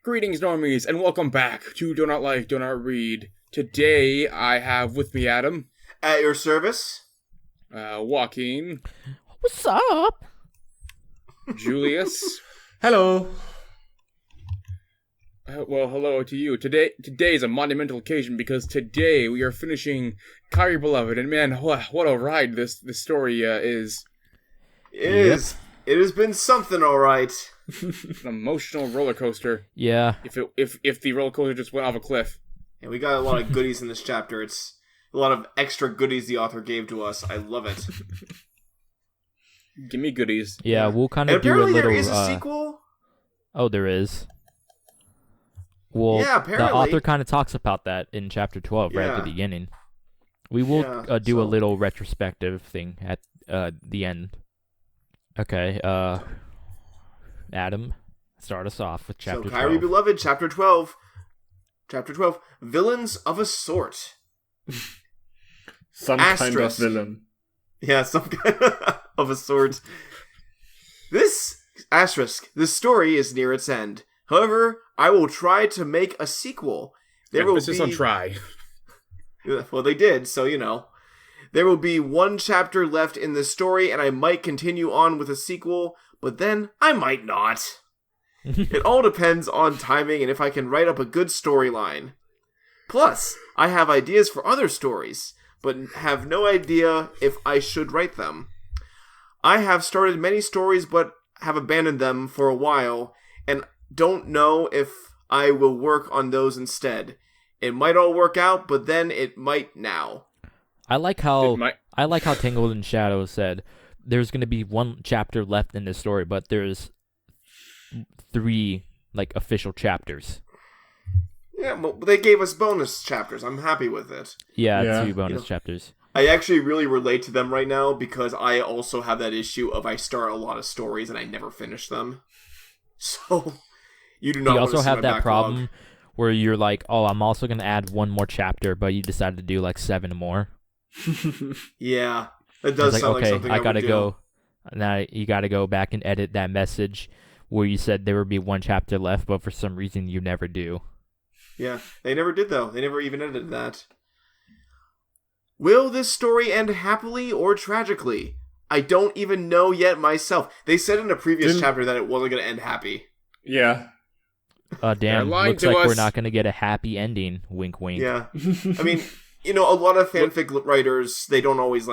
Greetings, normies, and welcome back to Do Not Like, Do Not Read. Today, I have with me Adam. At your service. Joaquin. What's up? Julius. Hello. Well, hello to you. Today is a monumental occasion because today we are finishing Kairi Beloved, and man, what a ride this story is. It has been something, alright. An emotional roller coaster. Yeah. If the roller coaster just went off a cliff. And we got a lot of goodies in this chapter. It's a lot of extra goodies the author gave to us. I love it. Give me goodies. Yeah, we'll kind of do a apparently little... there is a sequel? Oh, there is. Well, yeah, apparently. The author kind of talks about that in chapter 12, right at the beginning. We will do a little retrospective thing at the end. Okay, Adam, start us off with chapter 12. So, Kairi Beloved, chapter 12. Chapter 12, Villains of a Sort. Some kind of villain. Yeah, some kind of a sort. This story is near its end. However, I will try to make a sequel. Emphasis on try. Well, they did, so you know. There will be one chapter left in this story, and I might continue on with a sequel, but then I might not. It all depends on timing and if I can write up a good storyline. Plus, I have ideas for other stories, but have no idea if I should write them. I have started many stories, but have abandoned them for a while, and don't know if I will work on those instead. It might all work out, but then it might now. I like how Tangled in Shadow said there's going to be one chapter left in this story, but there's 3 official chapters. Yeah, well, they gave us bonus chapters. I'm happy with it. Yeah. 2 bonus chapters. I actually really relate to them right now because I also have that issue of I start a lot of stories and I never finish them. So you do not. You also have that backlog. problem where you're like, oh, I'm also going to add one more chapter, but you decide to do 7 more. Yeah, it does sound like something I gotta would go. Now you gotta go back and edit that message where you said there would be one chapter left, but for some reason you never do. Yeah, they never did though. They never even edited that. Will this story end happily or tragically? I don't even know yet myself. They said in a previous chapter that it wasn't going to end happy. Yeah. Damn, looks like we're not going to get a happy ending. Wink, wink. Yeah. I mean, a lot of fanfic writers, they don't always,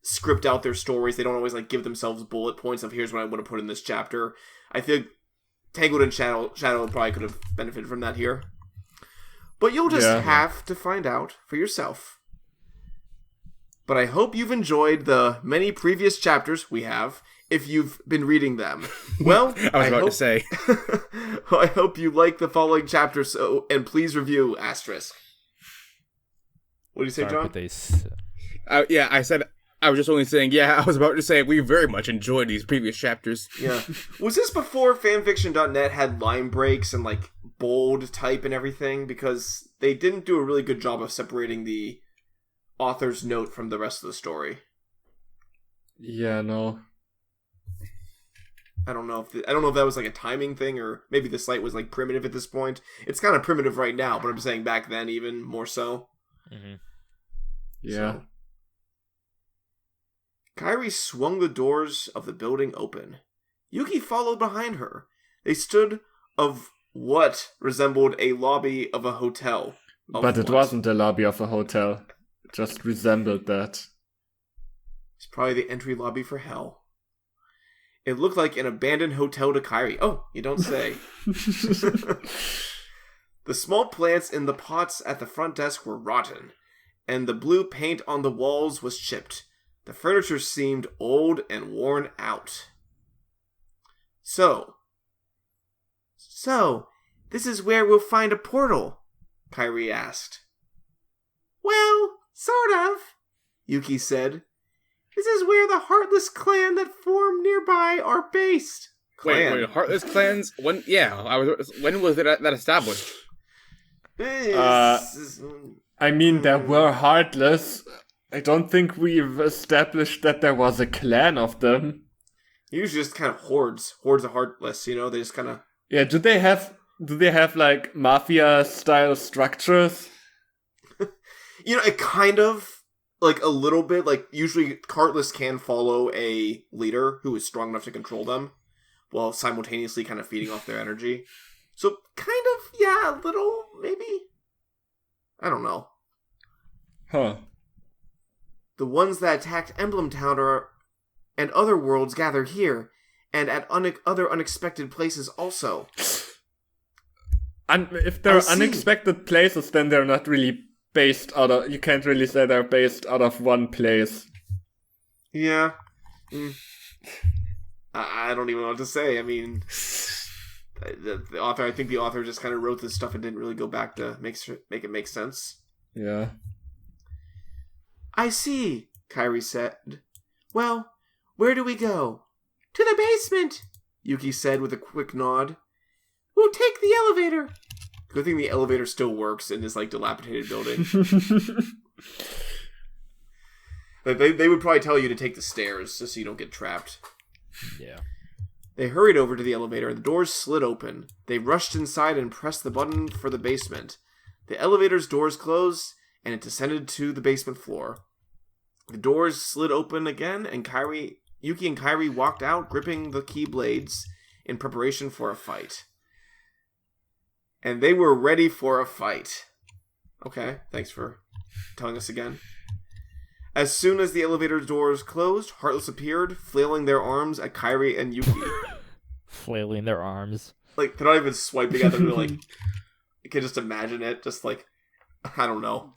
script out their stories. They don't always, give themselves bullet points of here's what I want to put in this chapter. I think Tangled in Shadow probably could have benefited from that here. But you'll just have to find out for yourself. But I hope you've enjoyed the many previous chapters we have, if you've been reading them. Well, I was about to say. I hope you like the following chapters, and please review ***. What do you say, John? I said, I was just only saying, I was about to say, we very much enjoyed these previous chapters. Yeah. Was this before fanfiction.net had line breaks and, bold type and everything? Because they didn't do a really good job of separating the author's note from the rest of the story. Yeah, no. I don't know if that was a timing thing, or maybe the site was primitive at this point. It's kind of primitive right now, but I'm saying back then even more so. Mm-hmm. Yeah. So, Kairi swung the doors of the building open. Yuki followed behind her. They stood of what resembled a lobby of a hotel. But it wasn't a lobby of a hotel. It just resembled that. It's probably the entry lobby for hell. It looked like an abandoned hotel to Kairi. Oh, you don't say. The small plants in the pots at the front desk were rotten, and the blue paint on the walls was chipped. The furniture seemed old and worn out. So, this is where we'll find a portal? Kairi asked. Well, sort of, Yuki said. This is where the Heartless clan that form nearby are based. Wait, Heartless clans? When was that established? I mean, there were Heartless. I don't think we've established that there was a clan of them. Usually just kind of hordes of Heartless, they just kind of... Yeah, do they have Do they have, like, mafia-style structures? It kind of, like, a little bit, like, usually Heartless can follow a leader who is strong enough to control them, while simultaneously kind of feeding off their energy. So, kind of, yeah, a little, maybe? I don't know. Huh. The ones that attacked Emblem Town and other worlds gather here, and at other unexpected places also. And if they're unexpected places, then they're not really based out of... You can't really say they're based out of one place. Yeah. I don't even know what to say. I mean, I think the author just kind of wrote this stuff and didn't really go back to make it make sense. Yeah. I see, Kairi said. Well, where do we go? To the basement, Yuki said with a quick nod. We'll take the elevator. Good thing the elevator still works in this, like, dilapidated building. They would probably tell you to take the stairs just so you don't get trapped. Yeah. They hurried over to the elevator and the doors slid open. They rushed inside and pressed the button for the basement. The elevator's doors closed and it descended to the basement floor. The doors slid open again and Yuki and Kairi walked out, gripping the key blades in preparation for a fight. And they were ready for a fight. Okay, thanks for telling us again. As soon as the elevator doors closed, Heartless appeared, flailing their arms at Kairi and Yuki. Flailing their arms. Like, they're not even swiping at them. They're like, you can just imagine it. Just like, I don't know.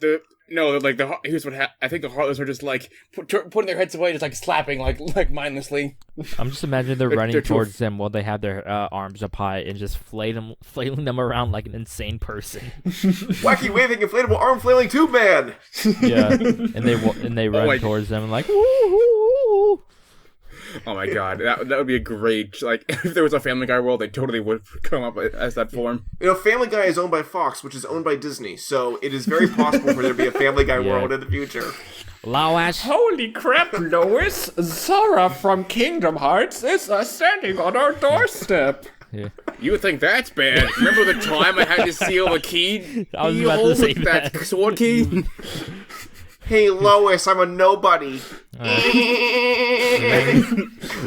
Here's what I think the Heartless are just like putting their heads away, just like slapping, like mindlessly. I'm just imagining they're running towards them while they have their arms up high and just flailing them around like an insane person. Wacky waving inflatable arm flailing tube man. Yeah, and they run towards them and like, woo. Oh my god, that would be a great, like, if there was a Family Guy world, they totally would come up as that form. Family Guy is owned by Fox, which is owned by Disney, so it is very possible for there to be a Family Guy world in the future. Lois. Holy crap, Lois! Sora from Kingdom Hearts is standing on our doorstep. Yeah. You think that's bad? Remember the time I had to seal the key? I was about to say that sword key? Hey, Lois, I'm a nobody.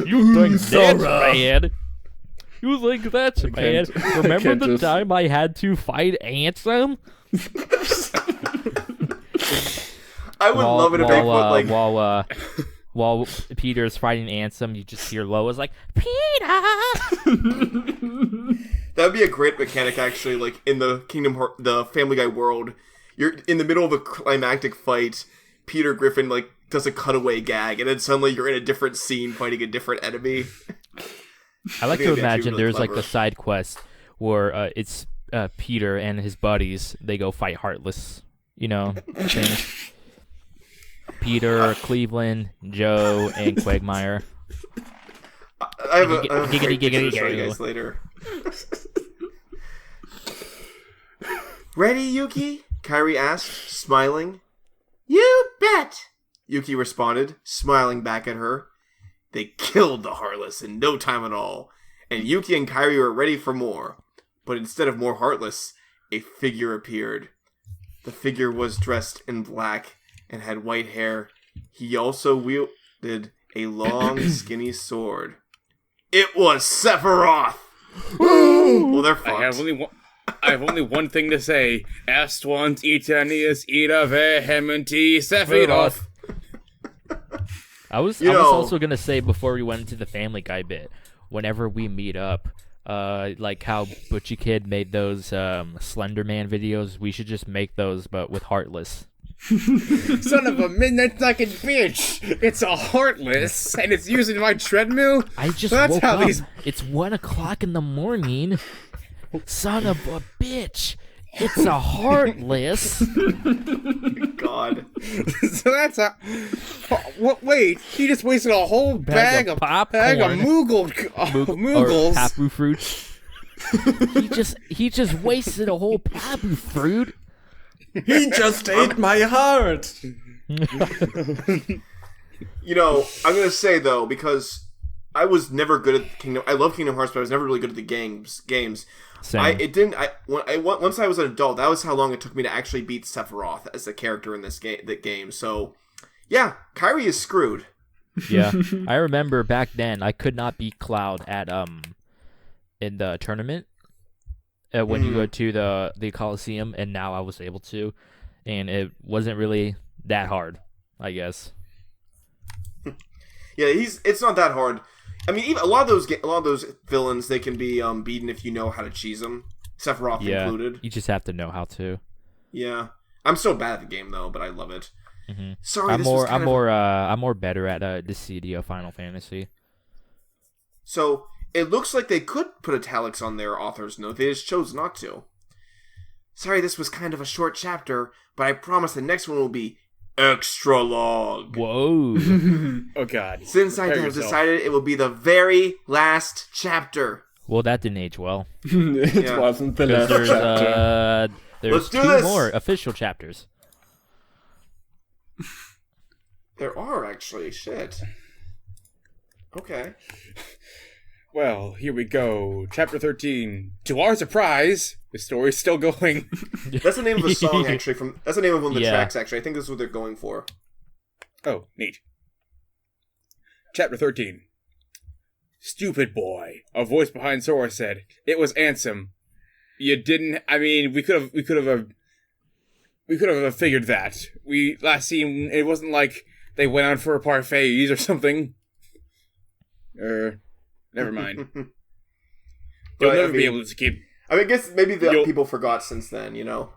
You think that's bad? You think that's bad? Remember the time I had to fight Ansem? I would love it if they put, like... While Peter's fighting Ansem, you just hear Lois like, Peter! That would be a great mechanic, actually, like, in the Family Guy world. You're in the middle of a climactic fight, Peter Griffin, like, does a cutaway gag, and then suddenly you're in a different scene fighting a different enemy. I like to imagine really there's, like, the side quest where it's Peter and his buddies, they go fight Heartless, things. Peter, Cleveland, Joe, and Quagmire. I have a giggity show you guys later. Ready, Yuki? Kairi asked, smiling. You bet! Yuki responded, smiling back at her. They killed the Heartless in no time at all, and Yuki and Kairi were ready for more. But instead of more Heartless, a figure appeared. The figure was dressed in black and had white hair. He also wielded a long, skinny sword. It was Sephiroth! Well, they're fucked. I have only one thing to say. Est once Eternius ida vehementi Sephiroth. I was also going to say before we went into the Family Guy bit, whenever we meet up, like how Butchie Kid made those Slender Man videos, we should just make those, but with Heartless. Son of a midnight knocking bitch! It's a Heartless, and it's using my treadmill? I just woke up. It's 1 o'clock in the morning. Son of a bitch! It's a Heartless. God. So that's a... Wait, he just wasted a whole bag of Moogles. Or Papu fruits. he just wasted a whole Papu fruit. He just ate my heart. I'm gonna say though, because I was never good at I love Kingdom Hearts, but I was never really good at the games. Same. Once I was an adult, that was how long it took me to actually beat Sephiroth as a character in this game. So, yeah, Kairi is screwed. Yeah, I remember back then I could not beat Cloud at in the tournament when you go to the Coliseum, and now I was able to, and it wasn't really that hard, I guess. Yeah, it's not that hard. I mean, even a lot of those villains, they can be beaten if you know how to cheese them, Sephiroth included. You just have to know how to. Yeah, I'm so bad at the game though, but I love it. Mm-hmm. Sorry, I'm more better at the CD of Final Fantasy. So it looks like they could put italics on their author's note. They just chose not to. Sorry, this was kind of a short chapter, but I promise the next one will be extra long. Whoa. Oh, God. Since I have decided it will be the very last chapter. Well, that didn't age well. It wasn't the last chapter. There's two more official chapters. There are, actually. Shit. Okay. Well, here we go. Chapter 13. To our surprise, the story's still going. That's the name of a song, actually. That's the name of one of the tracks, actually. I think this is what they're going for. Oh, neat. Chapter 13. Stupid boy. A voice behind Sora said. It was Ansem. You didn't... I mean, we could have figured that. Last seen, it wasn't like they went out for a parfaits or something. Never mind. You'll never be able to keep... I mean, I guess maybe people forgot since then, you know?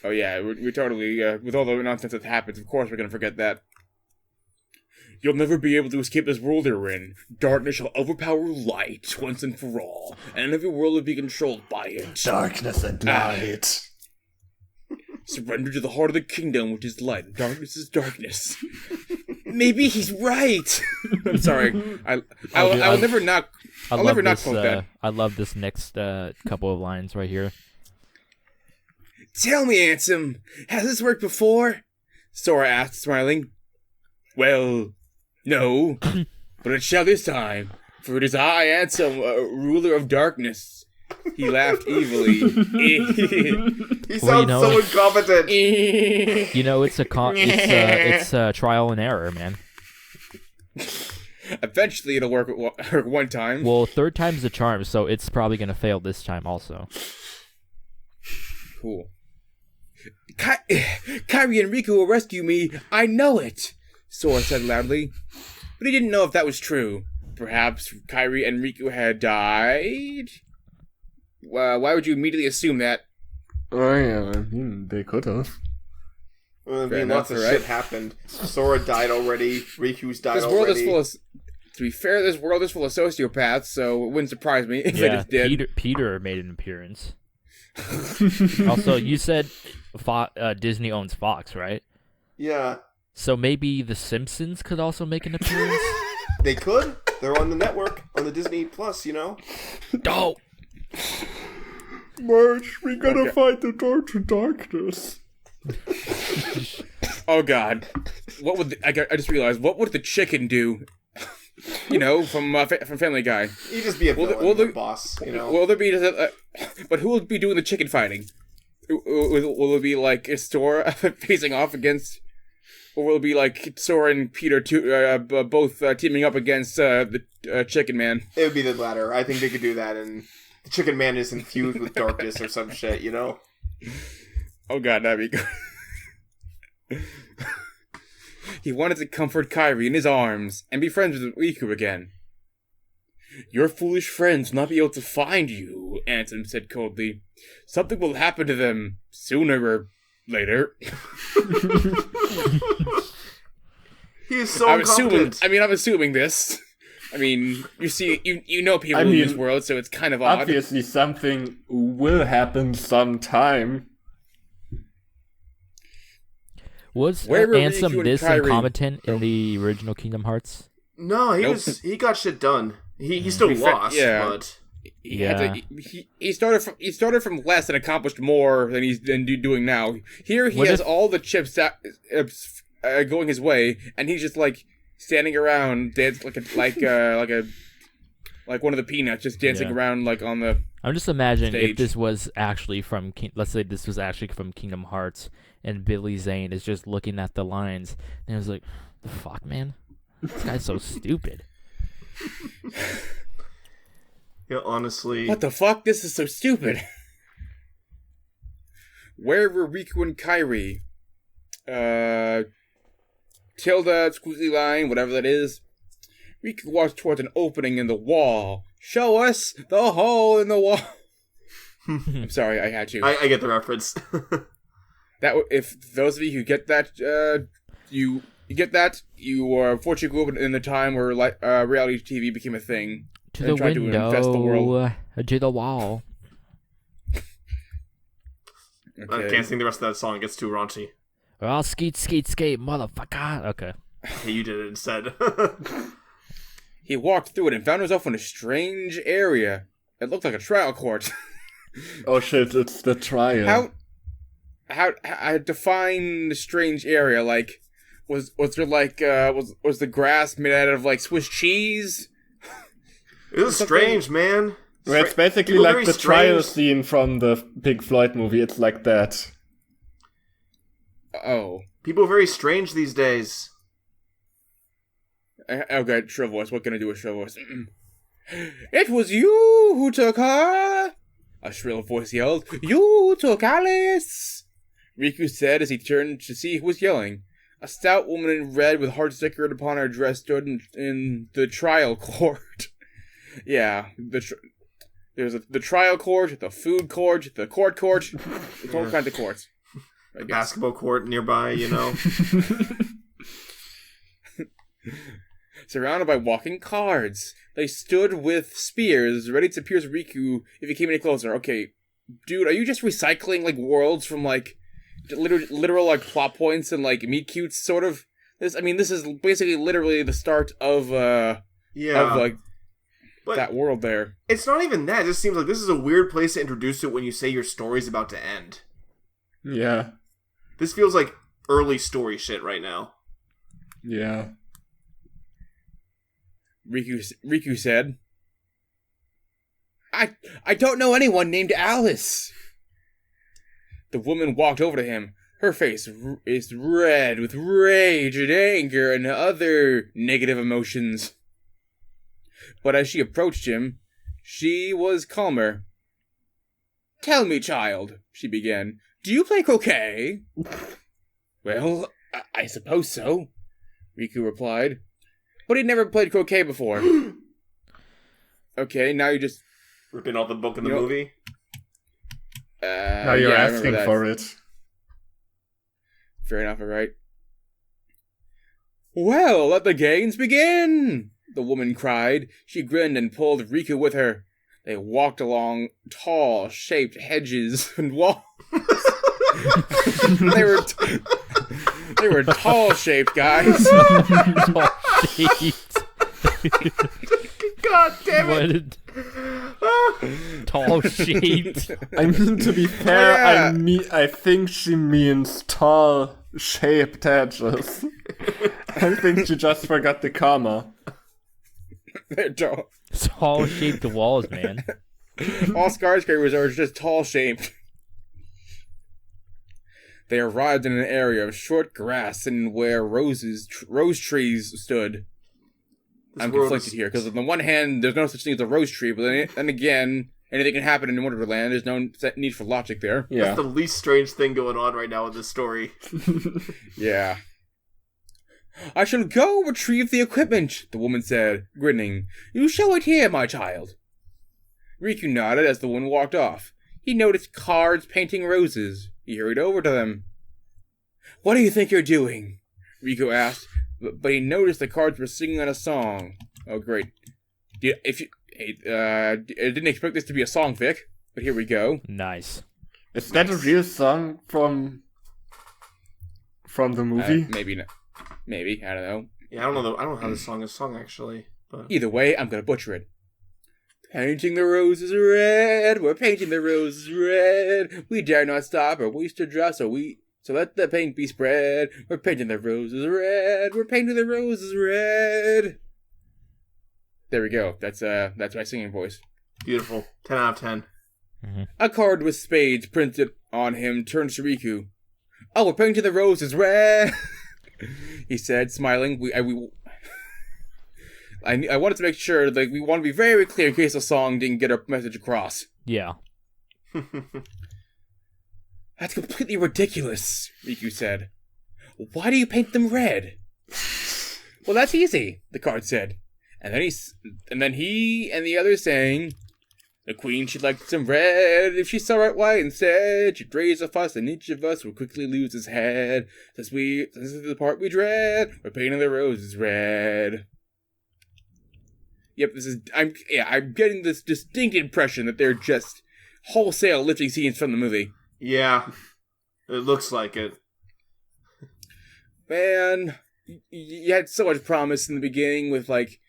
Oh yeah, we're totally... with all the nonsense that happens, of course we're gonna forget that. You'll never be able to escape this world you're in. Darkness shall overpower light once and for all, and every world will be controlled by it. Darkness and light. Surrender to the heart of the kingdom, which is light. Darkness is darkness. Maybe he's right. I'm sorry. I'll never not quote that. I love this next couple of lines right here. Tell me, Ansem, has this worked before? Sora asked, smiling. Well, no, but it shall this time, for it is I, Ansem, ruler of darkness. He laughed evilly. He sounds so incompetent. You know, it's a trial and error, man. Eventually, it'll work one time. Well, third time's the charm, so it's probably gonna fail this time also. Cool. Kairi and Riku will rescue me. I know it, Sora said loudly. But he didn't know if that was true. Perhaps Kairi and Riku had died? Why would you immediately assume that? Oh yeah, they could have. Well, I mean, lots of shit happened. Sora died already. Riku's died already. To be fair, this world is full of sociopaths, so it wouldn't surprise me if they just did. Peter made an appearance. Also, you said Disney owns Fox, right? Yeah. So maybe The Simpsons could also make an appearance? They could. They're on the network, on the Disney Plus, you know? Oh! March, we gotta fight the door to darkness. Oh God! What would I just realized? What would the chicken do? You know, from Family Guy. He'd just be a villain, boss. You know. Will there be? But who will be doing the chicken fighting? Will it be like Sora facing off against, or will it be like Sora and Peter both teaming up against the Chicken Man? It would be the latter. I think they could do that, and the Chicken Man is infused with darkness or some shit. You know. Oh God, that'd be good. He wanted to comfort Kairi in his arms and be friends with Riku again. Your foolish friends will not be able to find you, Ansem said coldly. Something will happen to them sooner or later. He is so incompetent. I'm assuming this. I mean, you know people in this world, so it's kind of odd. Obviously, something will happen sometime. Was Ansem this incompetent in the original Kingdom Hearts? No, he got shit done. He still lost, but he started from less and accomplished more than he's doing now. Here he has all the chips going his way, and he's just like standing around, like a Like one of the peanuts just dancing around like on the I'm just imagining stage. if this was actually from, let's say this was actually from Kingdom Hearts, and Billy Zane is just looking at the lines, and it was like, the fuck, man? This guy's so stupid. Yeah, honestly. What the fuck? This is so stupid. Where were Riku and Kairi? Tilda, squiggly line, whatever that is. Riku walks towards an opening in the wall. Show us the hole in the wall. I'm sorry, I had to. I get the reference. That if those of you who get that, you get that, you are fortunately grew up in the time where reality TV became a thing. To the window, to infest the world. To the wall. Okay. I can't sing the rest of that song. It gets too raunchy. Well, skeet, skeet, skate, motherfucker. Okay. Hey, you did it instead. He walked through it and found himself in a strange area. It looked like a trial court. Oh shit, it's the trial. How I define the strange area? Like, was there like was the grass made out of like Swiss cheese? It was strange, man. Well, it's basically People like very the trial strange. scene from the Pink Floyd movie. It's like that. Oh. People are very strange these days. Okay, shrill voice. What can I do with shrill voice? It was you who took her! A shrill voice yelled. You took Alice! Riku said as he turned to see who was yelling. A stout woman in red with hearts decorated upon her dress stood in the trial court. Yeah, there's the trial court, the food court, the court. There's all kinds of courts. A basketball court nearby, you know. Surrounded by walking cards. They stood with spears, ready to pierce Riku if he came any closer. Okay, dude, are you just recycling, like, worlds from, like, literal like, plot points and, like, meet-cutes, sort of? This is basically literally the start of, like, but that world there. It's not even that. It just seems like this is a weird place to introduce it when you say your story's about to end. Yeah. This feels like early story shit right now. Yeah. Riku said, I don't know anyone named Alice. The woman walked over to him. Her face is red with rage and anger and other negative emotions. But as she approached him, she was calmer. Tell me, child, she began, do you play croquet? Well, I suppose so, Riku replied. But he'd never played croquet before. Okay, now you just... Ripping off the book in the movie? Now you're asking for it. Fair enough, alright. Well, let the games begin! The woman cried. She grinned and pulled Riku with her. They walked along tall, shaped hedges and walls. They were tall-shaped, guys. Tall-shaped. God damn it! Tall-shaped. I mean, to be fair, I think she means tall-shaped hedges. I think she just forgot the comma. They're tall. Tall-shaped walls, man. All skyscrapers are just tall-shaped. They arrived in an area of short grass and where rose trees stood. I'm conflicted here, because on the one hand, there's no such thing as a rose tree, but then again, anything can happen in Wonderland. There's no need for logic there. Yeah. That's the least strange thing going on right now in this story. Yeah. I shall go retrieve the equipment, the woman said, grinning. You show it here, my child. Riku nodded as the woman walked off. He noticed cards painting roses. He hurried over to them. What do you think you're doing? Riku asked, but he noticed the cards were singing on a song. Oh, great. I didn't expect this to be a songfic, but here we go. Nice. Is that a real song from the movie? Maybe not. Maybe, I don't know. Yeah, I don't know how this song is sung, actually. But... Either way, I'm gonna butcher it. Painting the roses red, we're painting the roses red. We dare not stop or waste a drop, so let the paint be spread. We're painting the roses red, we're painting the roses red. There we go. That's my singing voice. Beautiful. 10 out of 10. Mm-hmm. A card with spades printed on him turns to Riku. "Oh, we're painting the roses red," he said, smiling. I wanted to make sure that we want to be very clear in case the song didn't get our message across. Yeah. "That's completely ridiculous," Riku said. "Why do you paint them red?" "Well, that's easy," the card said. And then he and the others sang, "The queen, she'd like some red. If she saw it white instead, she'd raise a fuss, and each of us would quickly lose his head. Since this is the part we dread, we're painting the roses red." Yep, I'm getting this distinct impression that they're just wholesale lifting scenes from the movie. Yeah, it looks like it. Man, you had so much promise in the beginning with, like,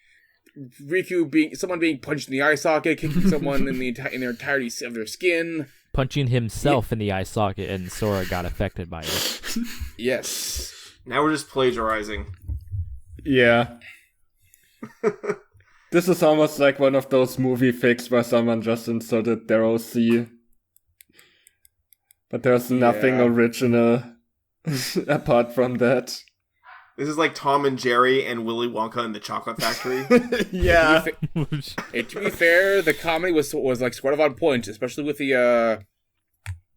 Riku being punched in the eye socket, kicking someone in their entirety of their skin. Punching himself in the eye socket, and Sora got affected by it. Yes. Now we're just plagiarizing. Yeah. This is almost like one of those movie fics where someone just inserted their OC. But there's nothing original apart from that. This is like Tom and Jerry and Willy Wonka in the Chocolate Factory. Yeah. To be fair, the comedy was like sort of on point, especially with the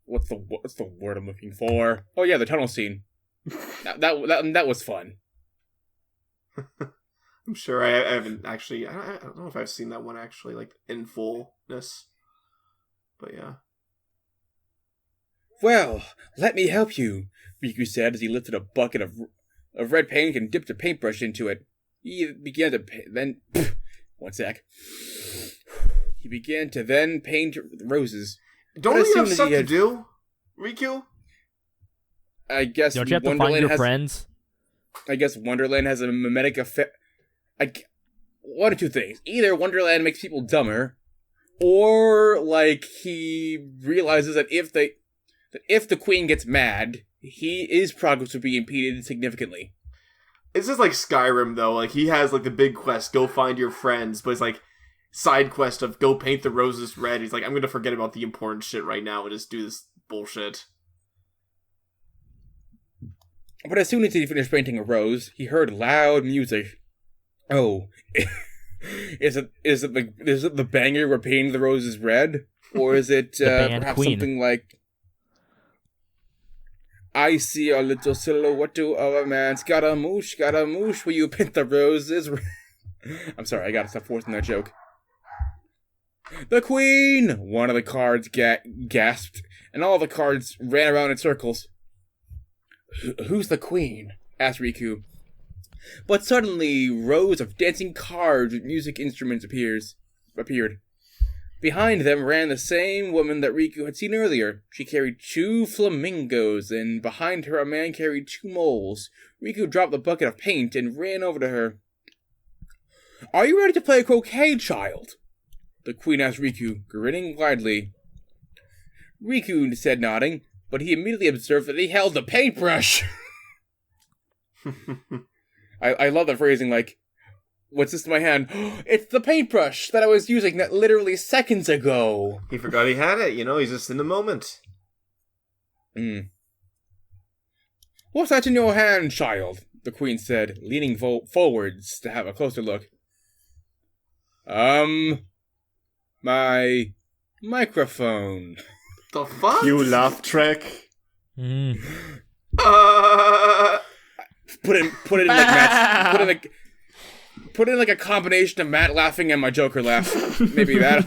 what's the word I'm looking for? Oh yeah, the tunnel scene. that was fun. I'm sure I haven't actually. I don't know if I've seen that one actually, like in fullness. But yeah. "Well, let me help you," Riku said as he lifted a bucket of red paint and dipped a paintbrush into it. He began to He began to then paint roses. Don't you have stuff to do, Riku? I guess. Don't you have to find your friends? I guess Wonderland has a mimetic effect. One of two things: either Wonderland makes people dumber, or like he realizes that if the queen gets mad, his progress would be impeded significantly. It's just like Skyrim, though. Like, he has, like, the big quest, go find your friends, but it's like, side quest of go paint the roses red. He's like, I'm gonna forget about the important shit right now and just do this bullshit. But as soon as he finished painting a rose, he heard loud music. Oh, is it the banger we're painting the roses red? Or is it perhaps Queen. Something like, I see a little silhouette of a man, Scaramouche, will you paint the roses red? I'm sorry, I gotta stop forcing that joke. "The queen!" One of the cards gasped, and all the cards ran around in circles. "Who's the queen?" asked Riku. But suddenly, rows of dancing cards with music instruments appeared. Behind them ran the same woman that Riku had seen earlier. She carried 2 flamingos, and behind her a man carried 2 moles. Riku dropped the bucket of paint and ran over to her. "Are you ready to play croquet, child?" the queen asked Riku, grinning widely. Riku said, nodding, but he immediately observed that he held a paintbrush. I love the phrasing, like, what's this in my hand? It's the paintbrush that I was using literally seconds ago. He forgot he had it, he's just in the moment. What's that in your hand, child? the queen said, leaning forwards to have a closer look. My microphone. The fuck? You laugh track. Put it in like Matt's, put in like a combination of Matt laughing and my Joker laugh. Maybe that.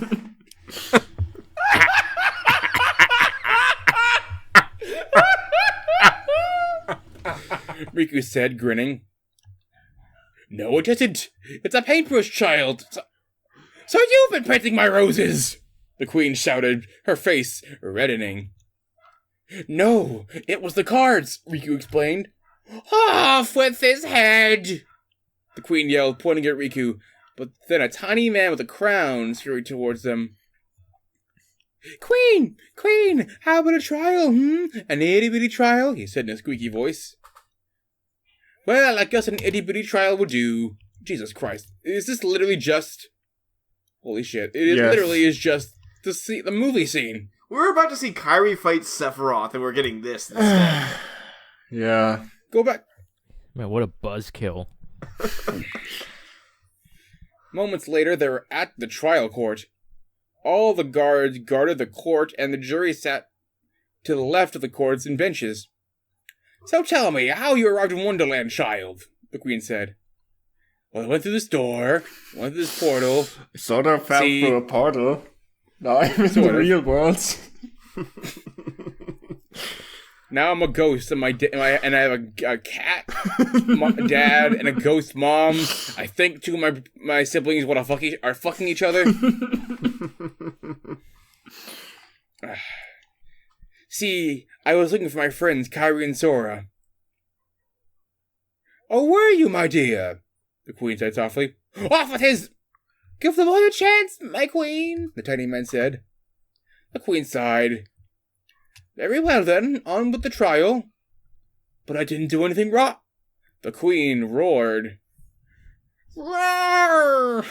Riku said, grinning. No, it isn't. It's a paintbrush, child. So you've been painting my roses! The queen shouted, her face reddening. No, it was the cards, Riku explained. Off with his head! The queen yelled, pointing at Riku, but then a tiny man with a crown scurried towards them. Queen! How about a trial, An itty-bitty trial? He said in a squeaky voice. Well, I guess an itty-bitty trial will do, Jesus Christ. Is this literally just... Holy shit. It literally is just the movie scene. We were about to see Kairi fight Sephiroth, and we're getting this instead. Yeah. Go back. Man, what a buzzkill. Moments later, they were at the trial court. All the guards guarded the court, and the jury sat to the left of the courts in benches. So tell me, how you arrived in Wonderland, child, the queen said. Well, I went through this door, went through this portal. Sort of fell through a portal. Now I'm in the real world. Now I'm a ghost, and I have a cat, dad, and a ghost mom. I think two of my siblings are fucking each other. See, I was looking for my friends Kairi and Sora. Oh, where are you, my dear? The queen said softly. Off with his... Give the boy a chance, my queen, the tiny man said. The queen sighed. Very well, then, on with the trial. But I didn't do anything wrong. The queen roared. Roar!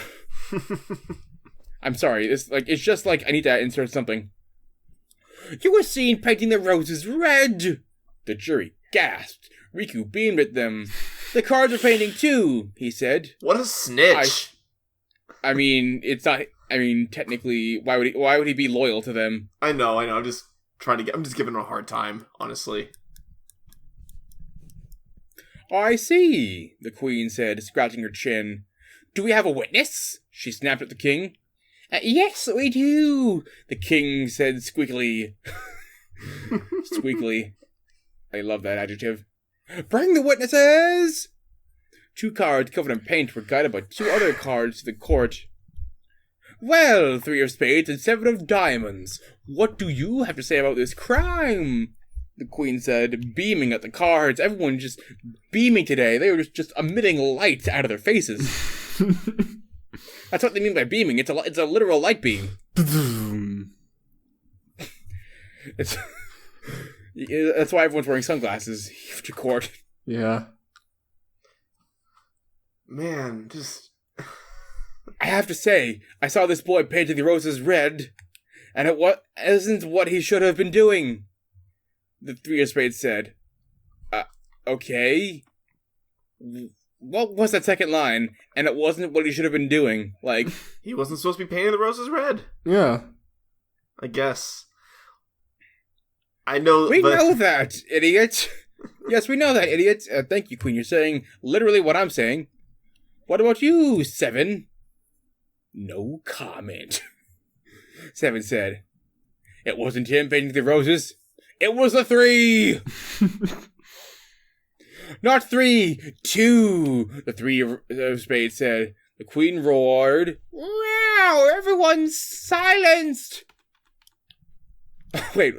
I'm sorry, it's just like I need to insert something. You were seen painting the roses red! The jury gasped. Riku beamed at them. The cards are painting too, he said. What a snitch. I mean, it's not... I mean, technically, why would he be loyal to them? I know. I'm just giving him a hard time, honestly. I see, the queen said, scratching her chin. Do we have a witness? She snapped at the king. Yes, we do, the king said squeakily. Squeakily. I love that adjective. Bring the witnesses! 2 cards covered in paint were guided by 2 other cards to the court. Well, 3 of spades and 7 of diamonds. What do you have to say about this crime? The queen said, beaming at the cards. Everyone just beaming today. They were just emitting light out of their faces. That's what they mean by beaming. It's a literal light beam. That's why everyone's wearing sunglasses to court. Yeah. Man, just... I have to say, I saw this boy painting the roses red, and it isn't what he should have been doing. The 3 of spades said. Okay. What was that second line? And it wasn't what he should have been doing. Like... He wasn't supposed to be painting the roses red. Yeah. I guess. I know... We know that, idiot! Yes, we know that, idiot. Thank you, Queen. You're saying literally what I'm saying. What about you, 7? No comment. 7 said. It wasn't him painting the roses. It was a 3! Not 3, 2, the 3 of spades said. The queen roared. Wow, everyone's silenced! Wait,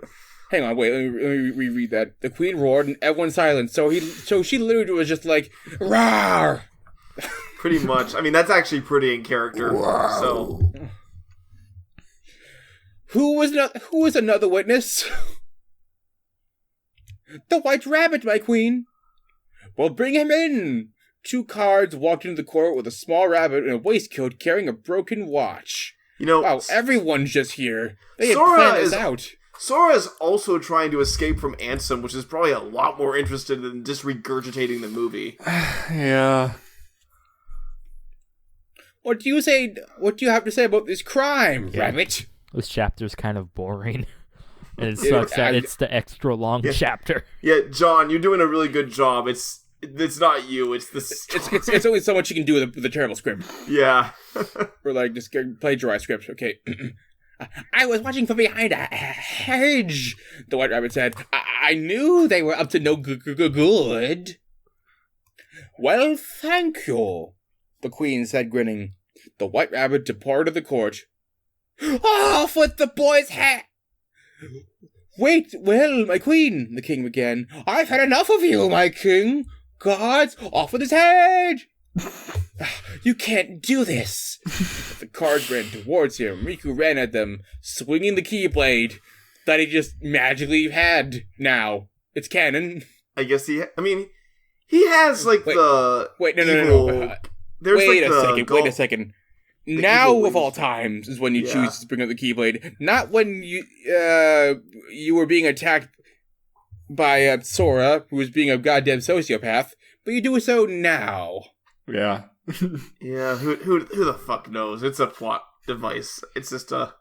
hang on, wait, let me reread that. The queen roared and everyone silenced. So she literally was just like, rawr! Pretty much. I mean, that's actually pretty in character. Wow. So, who was another witness? The White Rabbit, my queen. Well, bring him in. 2 cards walked into the court with a small rabbit in a waistcoat carrying a broken watch. You know, wow, everyone's just here. They had planned this out. Sora is also trying to escape from Ansem, which is probably a lot more interested than just regurgitating the movie. Yeah. What do you have to say about this crime, Rabbit? This chapter's kind of boring. And it sucks that it's the extra long chapter. Yeah, John, you're doing a really good job. It's not you, it's the story. It's only so much you can do with a terrible script. Yeah. Or like just plagiarize script. Okay. I was watching from behind a hedge, the White Rabbit said. I knew they were up to no good. Well, thank you, the Queen said, grinning. The White Rabbit departed the court. Off with the boy's head! Wait, well, my Queen, the King began. I've had enough of you, my King. Guards, off with his head! You can't do this! The cards ran towards him. Riku ran at them, swinging the Keyblade that he just magically had now. It's canon. I guess he has, like, no. Wait a second. Now of all times is when you choose to bring up the Keyblade, not when you were being attacked by Sora, who was being a goddamn sociopath, but you do so now. Yeah. Yeah, who the fuck knows? It's a plot device. It's just a...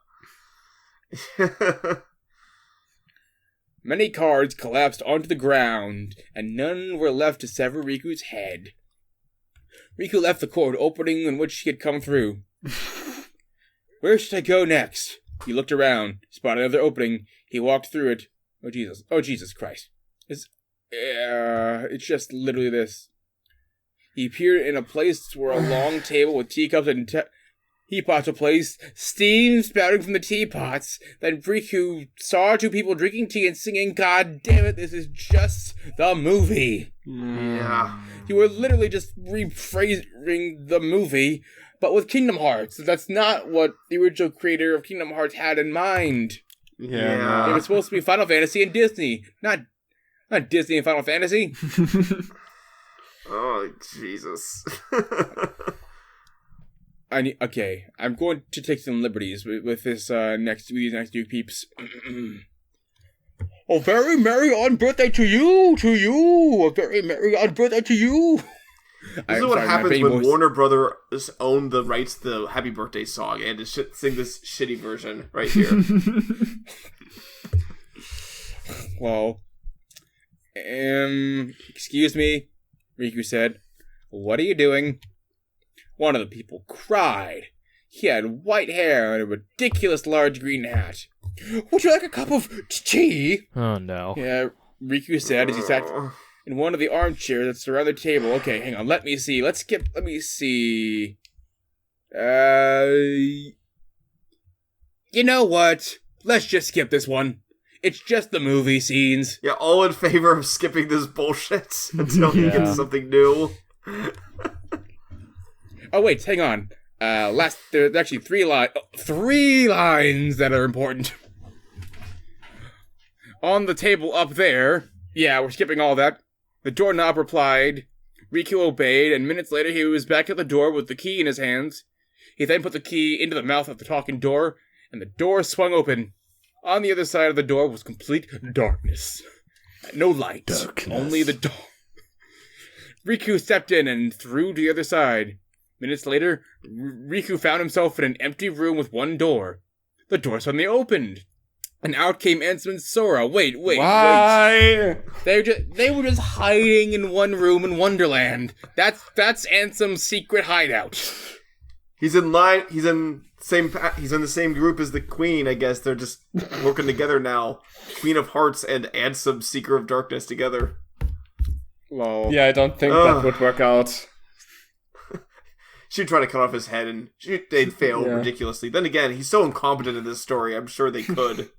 Many cards collapsed onto the ground, and none were left to sever Riku's head. Riku left the cord opening in which he had come through. Where should I go next? He looked around, spotted another opening. He walked through it. Oh Jesus Christ. It's just literally this. He appeared in a place where a long table with teacups and teapots were placed, steam spouting from the teapots. Then Riku saw two people drinking tea and singing, God damn it, this is just the movie. Yeah. You were literally just rephrasing the movie, but with Kingdom Hearts. That's not what the original creator of Kingdom Hearts had in mind. Yeah. It was supposed to be Final Fantasy and Disney, not Disney and Final Fantasy. Oh, Jesus. Okay, I'm going to take some liberties with these next two peeps. Oh, very merry on birthday to you! A very merry on birthday to you! This is what happens when Warner Brothers owned the rights to the Happy Birthday song and to sing this shitty version right here. Well, excuse me, Riku said. What are you doing? One of the people cried. He had white hair and a ridiculous large green hat. Would you like a cup of tea? Oh, no. Yeah, Riku said as he sat in one of the armchairs that surrounded the table. Okay, hang on, let me see. Let me see. You know what? Let's just skip this one. It's just the movie scenes. Yeah, all in favor of skipping this bullshit until he gets something new. Oh, wait, hang on. There's actually three lines that are important. On the table up there. Yeah, we're skipping all that. The doorknob replied. Riku obeyed, and minutes later he was back at the door with the key in his hands. He then put the key into the mouth of the talking door, and the door swung open. On the other side of the door was complete darkness. No light. Darkness. Only the door. Riku stepped in and through to the other side. Minutes later, Riku found himself in an empty room with one door. The door suddenly opened. And out came Ansem and Sora. Wait. Why? They were just hiding in one room in Wonderland. That's Ansem's secret hideout. He's in line. He's in the same group as the Queen. I guess they're just working together now. Queen of Hearts and Ansem, Seeker of Darkness, together. Lol. Yeah, I don't think that would work out. She'd try to cut off his head, and they'd fail ridiculously. Then again, he's so incompetent in this story. I'm sure they could.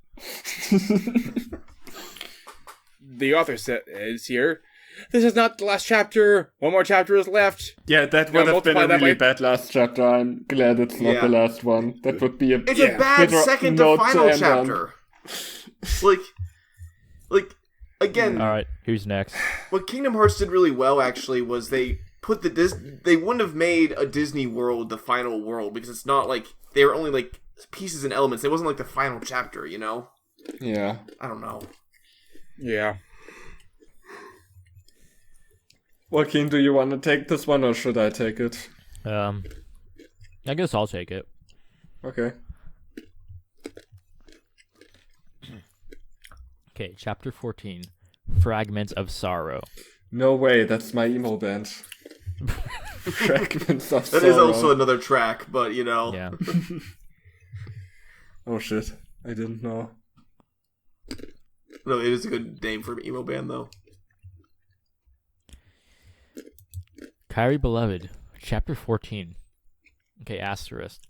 The author says here, this is not the last chapter. One more chapter is left. Yeah, that would have been a really bad last chapter. I'm glad it's not the last one. That would be a bad second to final chapter. Like again. All right, who's next? What Kingdom Hearts did really well actually was they put they wouldn't have made a Disney world the final world because it's not like they were only like pieces and elements. It wasn't like the final chapter, you know? Yeah. I don't know. Yeah. Joaquin, do you want to take this one or should I take it? I guess I'll take it. Okay. Okay, chapter 14. Fragments of Sorrow. No way, that's my emo band. Fragments of Sorrow. That is also another track, but you know. Yeah. Oh shit, I didn't know. No, it is a good name for an emo band, though. Kairi Beloved, chapter 14. Okay, asterisk.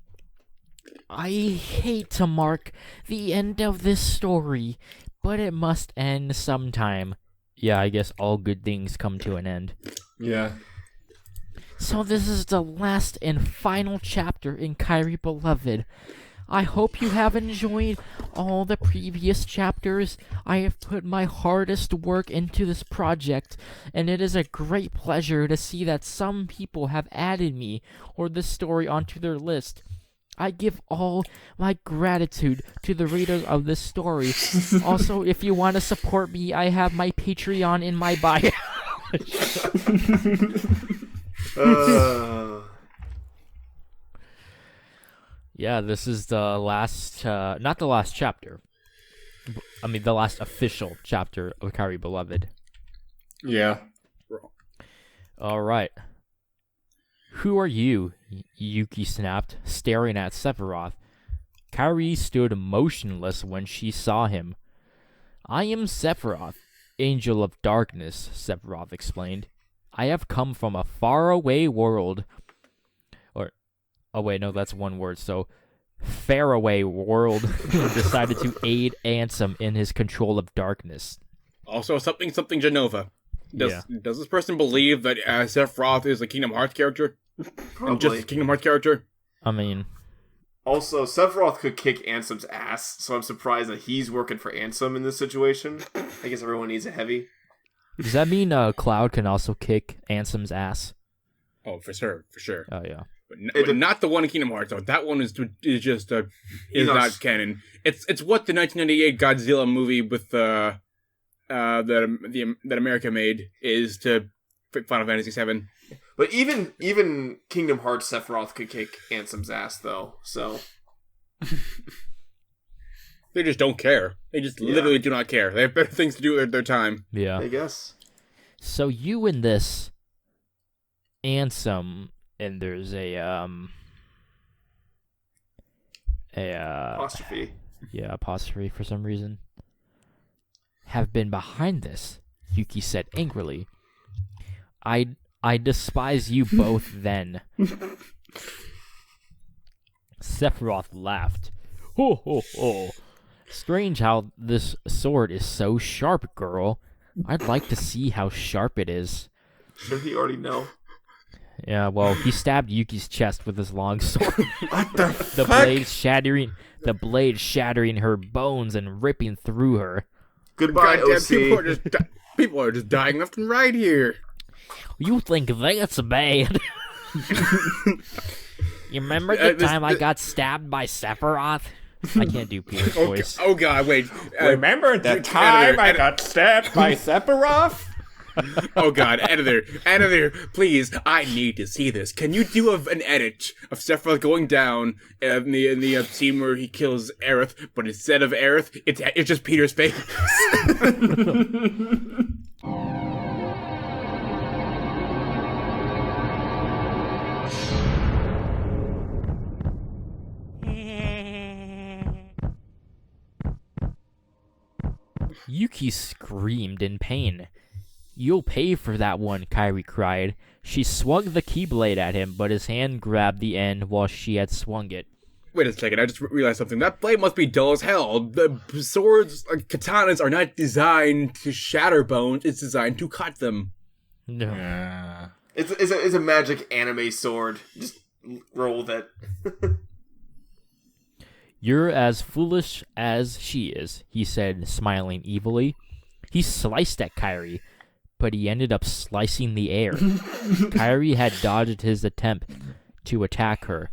I hate to mark the end of this story, but it must end sometime. Yeah, I guess all good things come to an end. Yeah. So this is the last and final chapter in Kairi Beloved. I hope you have enjoyed all the previous chapters. I have put my hardest work into this project, and it is a great pleasure to see that some people have added me or this story onto their list. I give all my gratitude to the readers of this story. Also, if you want to support me, I have my Patreon in my bio. Yeah, this is the last, not the last chapter. I mean, the last official chapter of Kairi Beloved. Yeah. Alright. Who are you? Yuki snapped, staring at Sephiroth. Kairi stood motionless when she saw him. I am Sephiroth, Angel of Darkness, Sephiroth explained. I have come from a faraway world. Oh wait, no, that's one word, so faraway world decided to aid Ansem in his control of darkness. Also, something Genova. Does this person believe that Sephiroth is a Kingdom Hearts character? Probably. Just a Kingdom Hearts character? I mean... Also, Sephiroth could kick Ansem's ass, so I'm surprised that he's working for Ansem in this situation. I guess everyone needs a heavy. Does that mean Cloud can also kick Ansem's ass? Oh, for sure. Oh, yeah. But not the one in Kingdom Hearts, though. That one is just not canon. It's what the 1998 Godzilla movie with that America made is to Final Fantasy VII. But even Kingdom Hearts Sephiroth could kick Ansem's ass, though. So they just don't care. They just literally do not care. They have better things to do with their time. Yeah, I guess. So you and this Ansem. And there's a apostrophe. Yeah, apostrophe for some reason. Have been behind this, Yuki said angrily. I despise you both then. Sephiroth laughed. Ho ho ho. Strange how this sword is so sharp, girl. I'd like to see how sharp it is. Should he already know? Yeah, well, he stabbed Yuki's chest with his long sword. What the fuck? The blade shattering her bones and ripping through her. Goodbye, Goddamn, OC. people are just dying left and right here. You think that's bad? You remember the time I got stabbed by Sephiroth? I can't do Peter's voice. Oh god, wait. Remember the time I got stabbed by Sephiroth? Oh god, editor, please, I need to see this. Can you do an edit of Sephiroth going down in the scene where he kills Aerith, but instead of Aerith, it's just Peter's face? Yuki screamed in pain. You'll pay for that one, Kairi cried. She swung the keyblade at him, but his hand grabbed the end while she had swung it. Wait a second, I just realized something. That blade must be dull as hell. The swords, katanas, are not designed to shatter bones, it's designed to cut them. No. It's a magic anime sword. Just roll with it. You're as foolish as she is, he said, smiling evilly. He sliced at Kairi, but he ended up slicing the air. Kairi had dodged his attempt to attack her.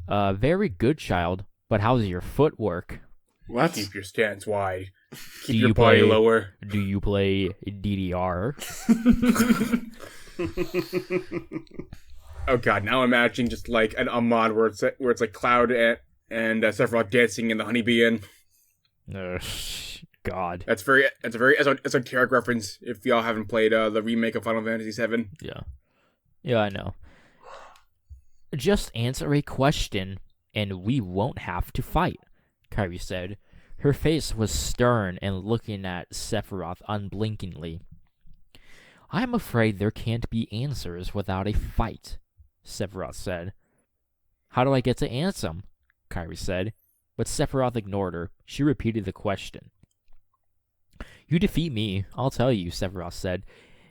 Very good, child, but how's your footwork? What? Keep your stance wide. Keep your body lower. Do you play DDR? Oh god, now I'm imagining just like a mod where it's like Cloud and Sephiroth dancing in the honeybee inn. God. That's a very esoteric reference if y'all haven't played the remake of Final Fantasy VII. Yeah, I know. Just answer a question, and we won't have to fight, Kairi said. Her face was stern and looking at Sephiroth unblinkingly. I'm afraid there can't be answers without a fight, Sephiroth said. How do I get to Ansem? Kairi said, but Sephiroth ignored her. She repeated the question. You defeat me, I'll tell you, Sephiroth said,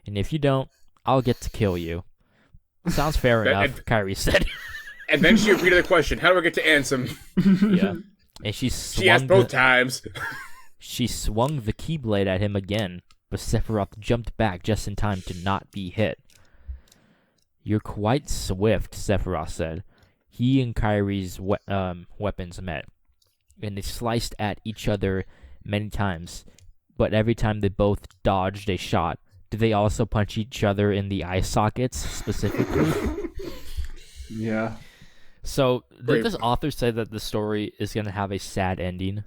and if you don't, I'll get to kill you. Sounds fair enough, Kairi said. And then she repeated the question, how do I get to Ansem? Yeah. And she asked both times. She swung the Keyblade at him again, but Sephiroth jumped back just in time to not be hit. You're quite swift, Sephiroth said. He and Kairi's weapons met, and they sliced at each other many times, but every time they both dodged a shot, did they also punch each other in the eye sockets, specifically? Yeah. So, did this author say that the story is going to have a sad ending?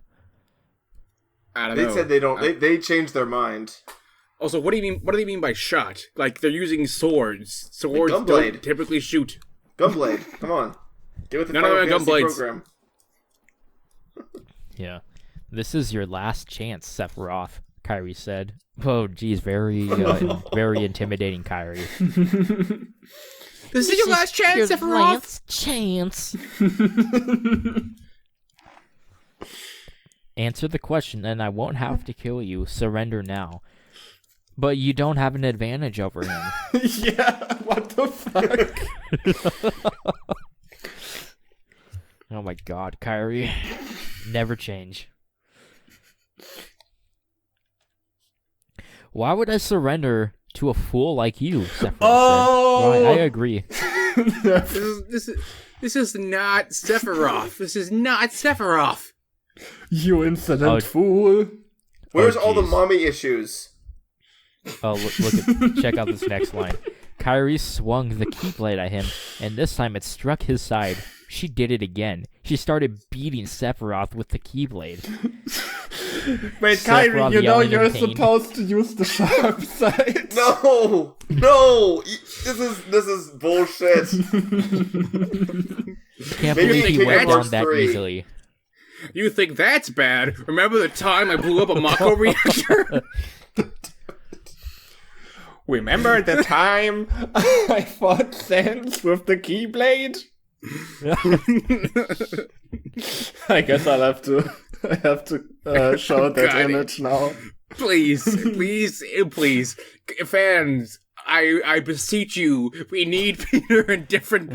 I don't know. They said they don't. They changed their mind. Also, what do you mean? What do they mean by shot? Like they're using swords. Swords Gunblade. don't typically shoot. Gunblade, come on, get with the No, Final Fantasy Gunblades. program. Yeah. This is your last chance, Sephiroth, Kairi said. Oh, geez, very intimidating, Kairi. This is your last chance, Sephiroth. Last chance. Answer the question, and I won't have to kill you. Surrender now. But you don't have an advantage over him. Yeah, what the fuck? Oh my god, Kairi. Never change. Why would I surrender to a fool like you, Sephiroth Oh! said. Right, I agree. This is not Sephiroth. This is not Sephiroth. You insolent fool. Where's all the jeez. mommy issues? Oh, check out this next line. Kairi swung the Keyblade at him, and this time it struck his side. She did it again. She started beating Sephiroth with the Keyblade. Wait, Sephiroth Kairi, you know yelling in you're pain. supposed to use the sharp side. No, this is bullshit. Can't Maybe believe he Kingdom went down Hearts that 3. easily. You think that's bad? Remember the time I blew up a Mako reactor? Remember the time I fought Sans with the Keyblade? I guess I have to show that God. image now. Please, fans. I beseech you. We need Peter in different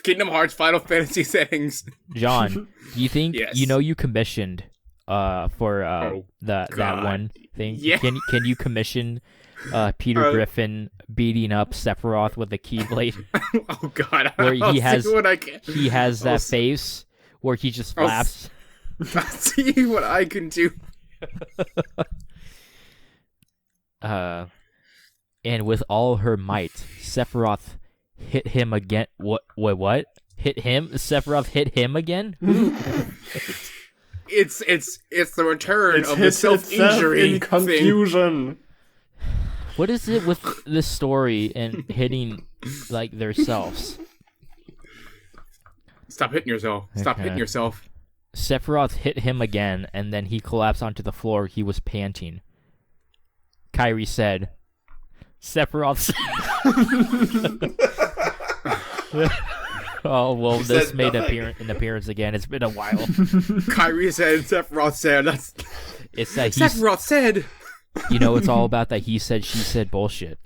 Kingdom Hearts Final Fantasy settings. John, do you think Yes. you commissioned for that one thing? Yeah. Can you commission Peter Griffin beating up Sephiroth with a Keyblade? Oh God! Where I'll he has see what I can. he has that I'll face where he just flaps. I'll see what I can do. And with all her might, Sephiroth hit him again. What? Hit him? Sephiroth hit him again? It's the return It's of the his self-injury in thing. confusion. What is it with this story and hitting like themselves? Stop hitting yourself. Stop Okay. hitting yourself. Sephiroth hit him again, and then he collapsed onto the floor. He was panting. Kairi said, Sephiroth. Oh, well, He this said made nothing. an appearance again. It's been a while. Kairi said, Sephiroth said. That's It's that he's, Sephiroth said. you know, it's all about that he said, she said bullshit.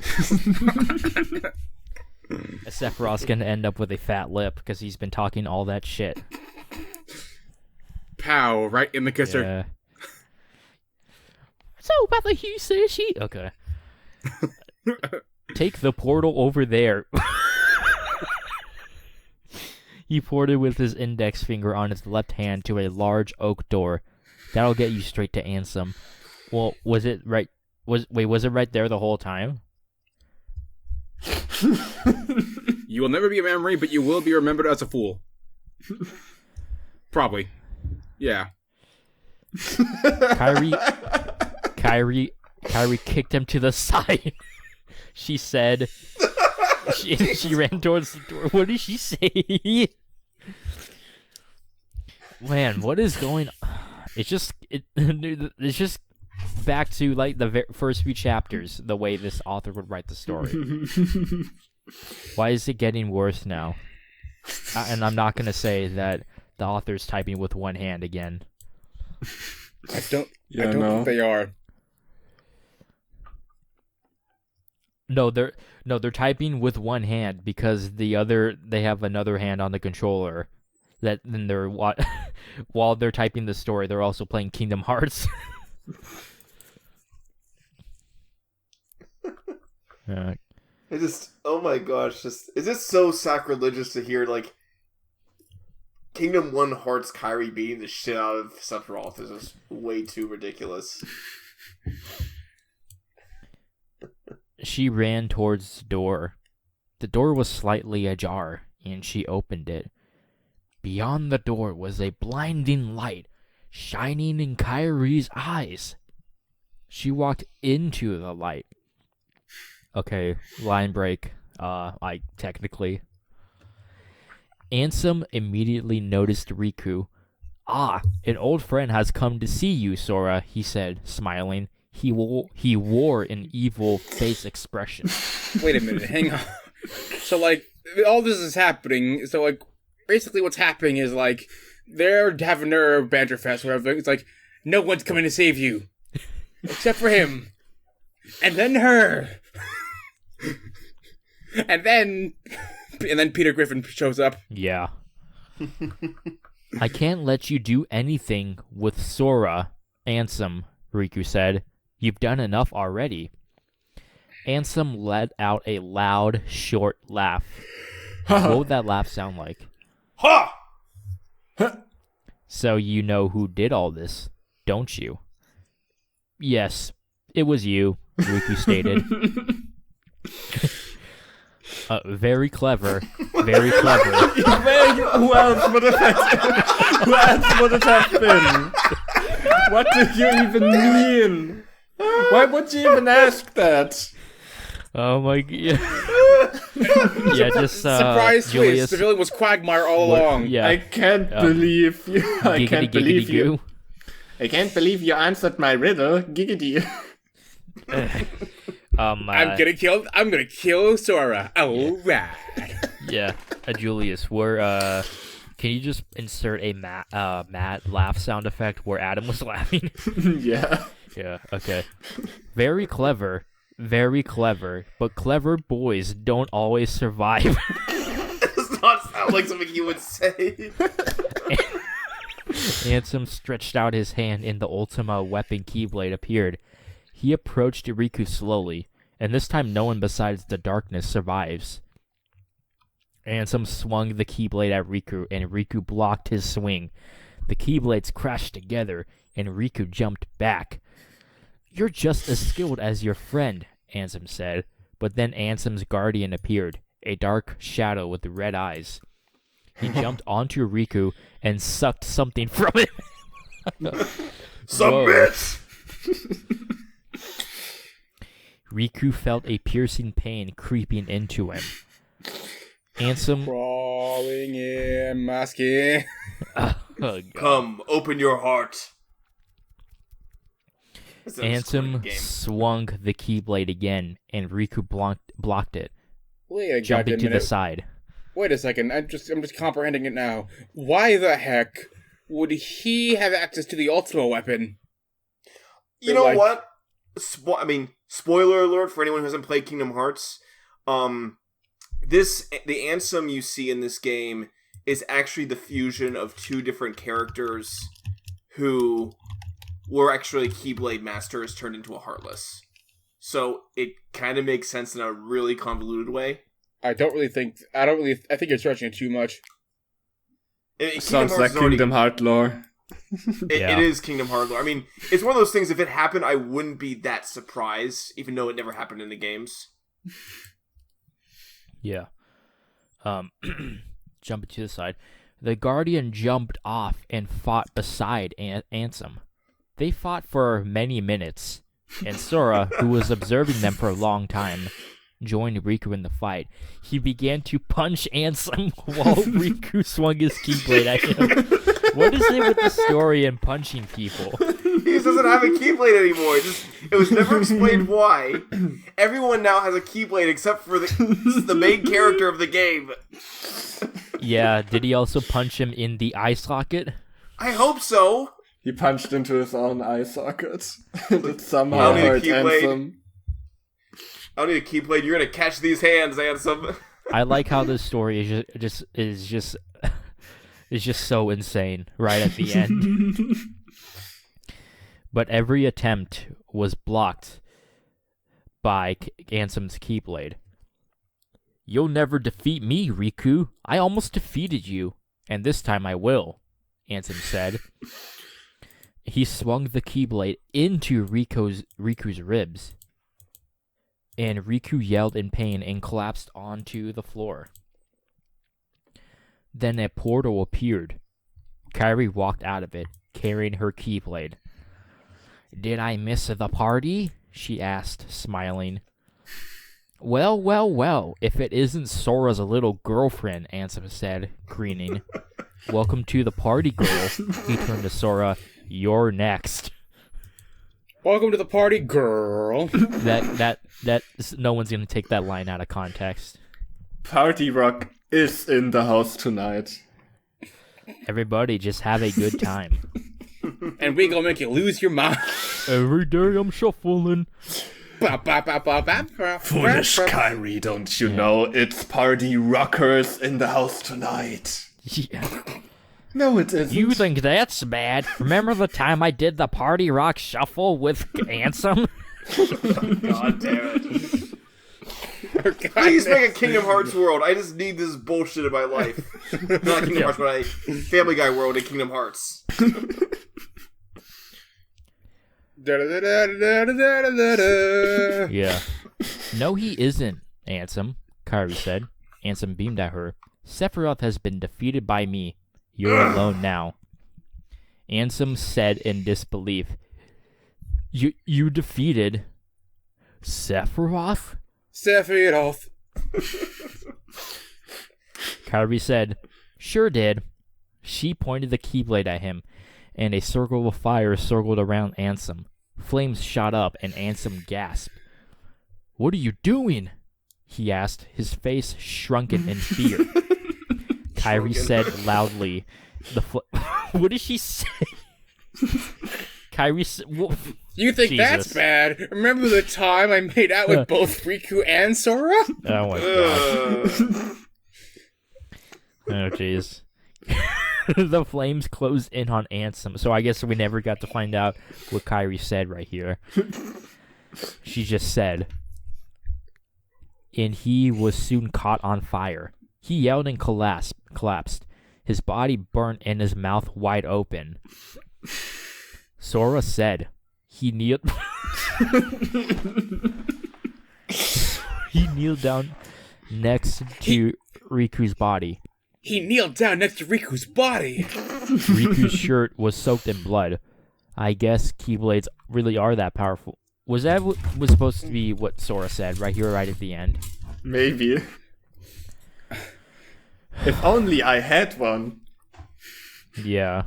Sephiroth's gonna end up with a fat lip because he's been talking all that shit. Pow! Right in the kisser. Yeah. So about the he said she. Okay. Take the portal over there. He pointed with his index finger on his left hand to a large oak door. That'll get you straight to Ansem. Well, was it right? Was it right there the whole time? You will never be a memory, but you will be remembered as a fool. Probably. Yeah. Kairi kicked him to the side. She said. She ran towards the door. What did she say? Man, what is going on? It's just back to like the first few chapters, the way this author would write the story. Why is it getting worse now? And I'm not gonna say that the author's typing with one hand again. I don't Yeah, think no. they are. they're typing with one hand because they have another hand on the controller. That then they're while they're typing the story, they're also playing Kingdom Hearts. Oh my gosh, is this so sacrilegious to hear, like, Kingdom 1 Hearts Kairi beating the shit out of Sephiroth is just way too ridiculous. She ran towards the door. The door was slightly ajar, and she opened it. Beyond the door was a blinding light, shining in Kairi's eyes. She walked into the light. Okay, line break. Technically. Ansem immediately noticed Riku. "Ah, an old friend has come to see you, Sora," he said, smiling. He wore an evil face expression. Wait a minute, hang on. So, like, all this is happening, so, like, basically what's happening is, like, they're having their banter fest, whatever. It's like, no one's coming to save you. Except for him. And then her. and then Peter Griffin shows up. Yeah. "I can't let you do anything with Sora, Ansem," Riku said. "You've done enough already." Ansem let out a loud, short laugh. What would that laugh sound like? Ha! "So you know who did all this, don't you?" "Yes, it was you," Riku stated. Very clever. Very clever. Who else would it have been? What do you even mean? Why would you even ask that? Oh my god. Yeah, just surprise Julius. twist. The villain was Quagmire all along. Yeah. I can't believe you. I can't believe you. Goo. I can't believe you answered my riddle. Giggity. I'm gonna kill Sora. Alright. Yeah, Julius, can you just insert a Matt laugh sound effect where Adam was laughing? Yeah. Yeah, okay. Very clever, but clever boys don't always survive. That does not sound like something you would say. Ansem stretched out his hand and the Ultima weapon Keyblade appeared. He approached Riku slowly, and this time no one besides the darkness survives. Ansem swung the Keyblade at Riku, and Riku blocked his swing. The Keyblades crashed together, and Riku jumped back. "You're just as skilled as your friend," Ansem said, but then Ansem's guardian appeared, a dark shadow with red eyes. He jumped onto Riku and sucked something from him. Submit! Riku felt a piercing pain creeping into him. Ansem... Crawling in my skin. Come, open your heart. Ansem swung the Keyblade again, and Riku blocked it, jumping to the side. Wait a second, I'm just comprehending it now. Why the heck would he have access to the Ultima weapon? You know what? Spoiler alert for anyone who hasn't played Kingdom Hearts. The Ansem you see in this game is actually the fusion of two different characters who were actually Keyblade masters turned into a Heartless. So it kind of makes sense in a really convoluted way. I think you're stretching it too much. Sounds like Kingdom Heart lore. It is Kingdom Heart lore. I mean, it's one of those things, if it happened, I wouldn't be that surprised, even though it never happened in the games. Yeah. Jumping to the side. The Guardian jumped off and fought beside Ansem. They fought for many minutes, and Sora, who was observing them for a long time, joined Riku in the fight. He began to punch Ansem while Riku swung his Keyblade at him. What is it with the story and punching people? He just doesn't have a Keyblade anymore. It was never explained why. Everyone now has a Keyblade except for the main character of the game. Yeah, did he also punch him in the eye socket? I hope so. He punched into his own eye socket. And it somehow hurt Ansem. I don't need a keyblade. You're gonna catch these hands, Ansem. I like how this story is just so insane right at the end. But every attempt was blocked by Ansem's keyblade. You'll never defeat me, Riku. I almost defeated you, and this time I will, Ansem said. He swung the keyblade into Riku's ribs, and Riku yelled in pain and collapsed onto the floor. Then a portal appeared. Kairi walked out of it, carrying her keyblade. Did I miss the party? She asked, smiling. Well, if it isn't Sora's little girlfriend, Ansem said, grinning. Welcome to the party, girl. He turned to Sora. You're next. Welcome to the party, girl. That no one's gonna take that line out of context. Party Rock is in the house tonight. Everybody just have a good time. And we gonna make you lose your mind. Every day I'm shuffling. Foolish Kairi, don't you know it's Party Rockers in the house tonight? Yeah. No, it isn't. You think that's bad? Remember the time I did the Party Rock Shuffle with Ansem? God damn it. Please make a Kingdom Hearts world. I just need this bullshit in my life. Not Kingdom Hearts, but a Family Guy world in Kingdom Hearts. Yeah. No, he isn't, Ansem, Kairi said. Ansem beamed at her. Sephiroth has been defeated by me. You're alone now. Ansem said in disbelief. You defeated Sephiroth? Sephiroth. Kairi said, sure did. She pointed the keyblade at him, and a circle of fire circled around Ansem. Flames shot up, and Ansem gasped. What are you doing? He asked, his face shrunken in fear. Kairi said loudly, what did she say? Kairi said, you think Jesus. that's bad? Remember the time I made out with both Riku and Sora? Oh my god. Oh jeez. The flames closed in on Ansem, so I guess we never got to find out what Kairi said right here. She just said, and he was soon caught on fire. He yelled and collapsed. His body burnt and his mouth wide open. Sora said, he kneeled down next to Riku's body. He kneeled down next to Riku's body. Riku's shirt was soaked in blood. I guess Keyblades really are that powerful. Was that what was supposed to be what Sora said right here, right at the end? Maybe. If only I had one. Yeah.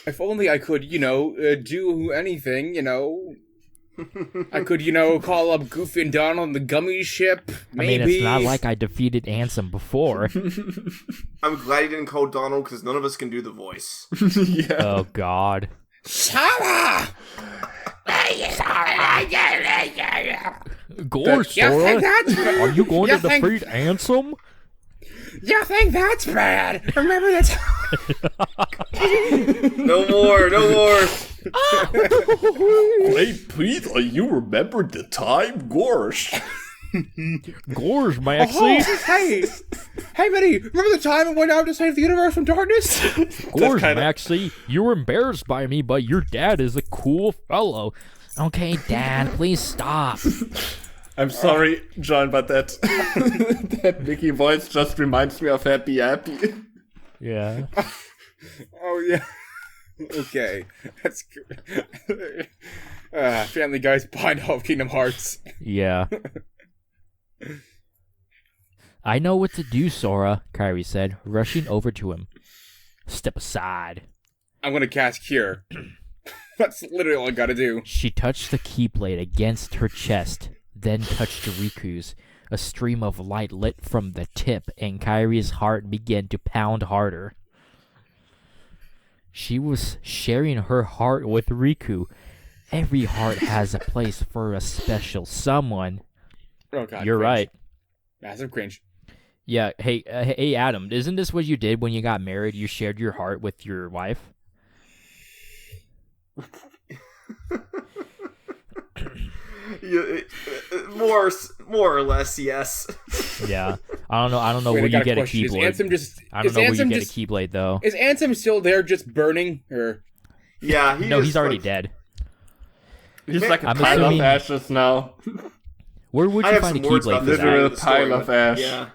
If only I could, do anything, I could, call up Goofy and Donald on the gummy ship. Maybe. I mean, it's not like I defeated Ansem before. I'm glad he didn't call Donald because none of us can do the voice. Yeah. Oh, God. Sora! Gosh, Sora, are you going to defeat Ansem? You think that's bad? Remember that time? No more. Wait, Peter, you remembered the time? Gorsh. Gorsh, Maxie. Hey, buddy, remember the time I went out to save the universe from darkness? Gorsh, Maxie, you were embarrassed by me, but your dad is a cool fellow. Okay, Dad, please stop. I'm sorry, John, but that that Mickey voice just reminds me of Happy Happy. Yeah. Oh, yeah. Okay. That's good. Family Guy's behind all of Kingdom Hearts. Yeah. I know what to do, Sora, Kairi said, rushing over to him. Step aside. I'm gonna cast Cure. That's literally all I gotta do. She touched the Keyblade against her chest, then touched Riku's. A stream of light lit from the tip, and Kairi's heart began to pound harder. She was sharing her heart with Riku. Every heart has a place for a special someone. Oh god, You're cringe. right. Massive cringe. Yeah. Hey, Adam. Isn't this what you did when you got married? You shared your heart with your wife. Yeah, more or less, yes. Yeah. I don't know Wait, where I got you get a question. Is keyblade. Ansem just? I don't is know where you Ansem get a just? keyblade though. Is Ansem still there, just burning, or? Yeah, No, he's already dead. He's Man, like a I'm pile assuming- of ashes now. Where would I you have find a some words keyblade about for this that? Literal in the story, pile of but ash. Yeah.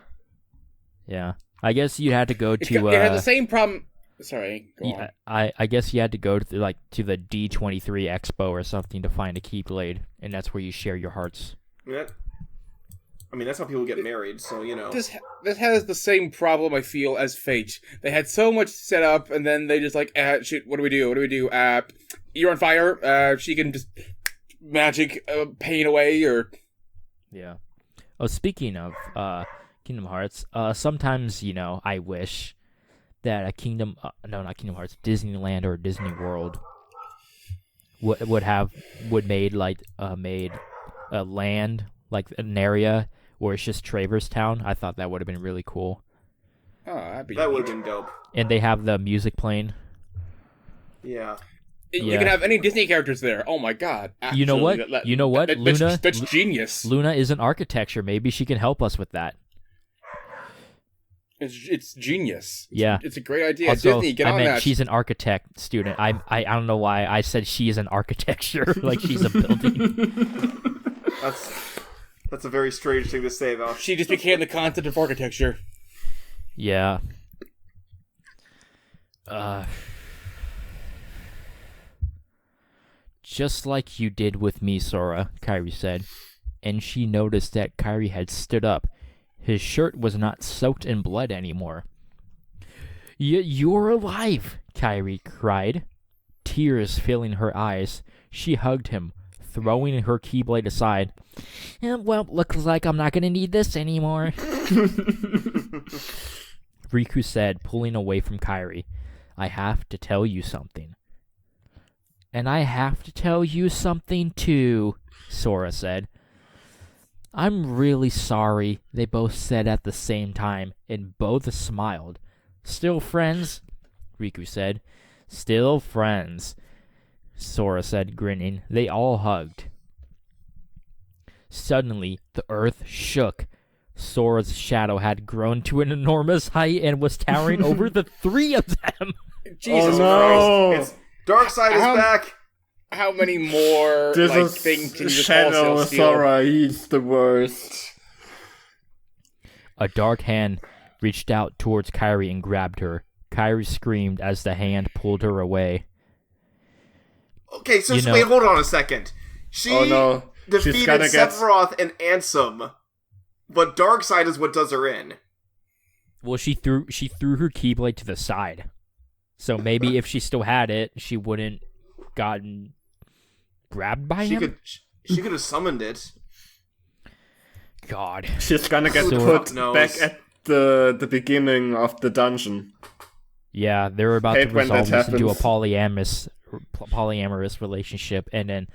Yeah. I guess you had to go It to. has the same problem. Sorry, go on. I guess you had to go to to the D23 Expo or something to find a keyblade, and that's where you share your hearts. I mean, that's how people get married, so, you know. This has the same problem I feel as Fate. They had so much set up, and then they just like, shit. What do we do? You're on fire. She can just magic pain away, or Yeah. Oh, speaking of Kingdom Hearts, sometimes I wish that not Kingdom Hearts, Disneyland or Disney World would made a land, like an area where it's just Traverse Town. I thought that would have been really cool. oh, that'd be That would neat. have been dope. And they have the music playing. Yeah. You Yeah. can have any Disney characters there. Oh my god! You know what? Absolutely. You know what? Luna. That's genius. Luna is an architecture. Maybe she can help us with that. It's genius. Yeah. It's a great idea. Also, Disney, get I on meant that. she's an architect student. I don't know why I said she is an architecture, like she's a building. That's a very strange thing to say, though. She just became the concept of architecture. Yeah. Just like you did with me, Sora, Kairi said. And she noticed that Kairi had stood up. His shirt was not soaked in blood anymore. You're alive, Kairi cried. Tears filling her eyes, she hugged him, throwing her keyblade aside. Well, looks like I'm not gonna need this anymore. Riku said, pulling away from Kairi. I have to tell you something. And I have to tell you something too, Sora said. I'm really sorry, they both said at the same time, and both smiled. Still friends? Riku said. Still friends, Sora said, grinning. They all hugged. Suddenly, the earth shook. Sora's shadow had grown to an enormous height and was towering over the three of them. Jesus no. Christ! It's Darkseid is back! How many more This things can you is just Shadow wholesale steal? Sora, he's the worst. A dark hand reached out towards Kairi and grabbed her. Kairi screamed as the hand pulled her away. Okay, so wait, hold on a second. She defeated gonna get- Sephiroth and Ansem, but Darkseid is what does her in. Well, she threw her Keyblade to the side. So maybe if she still had it, she wouldn't gotten grabbed by him. She could have summoned it. God. She's gonna get So- put knows? back at the beginning of the dungeon. Yeah, they were about Hate to when that resolve this into a happens. polyamorous relationship, and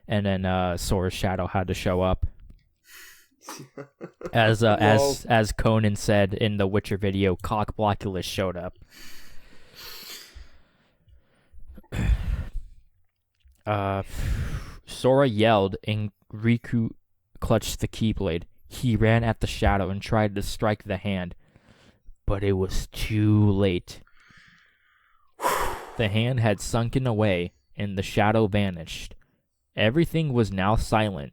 then Sora's shadow had to show up. As Conan said in the Witcher video, Cock Blockulus showed up. Sora yelled, and Riku clutched the Keyblade. He ran at the shadow and tried to strike the hand, but it was too late. The hand had sunken away, and the shadow vanished. Everything was now silent.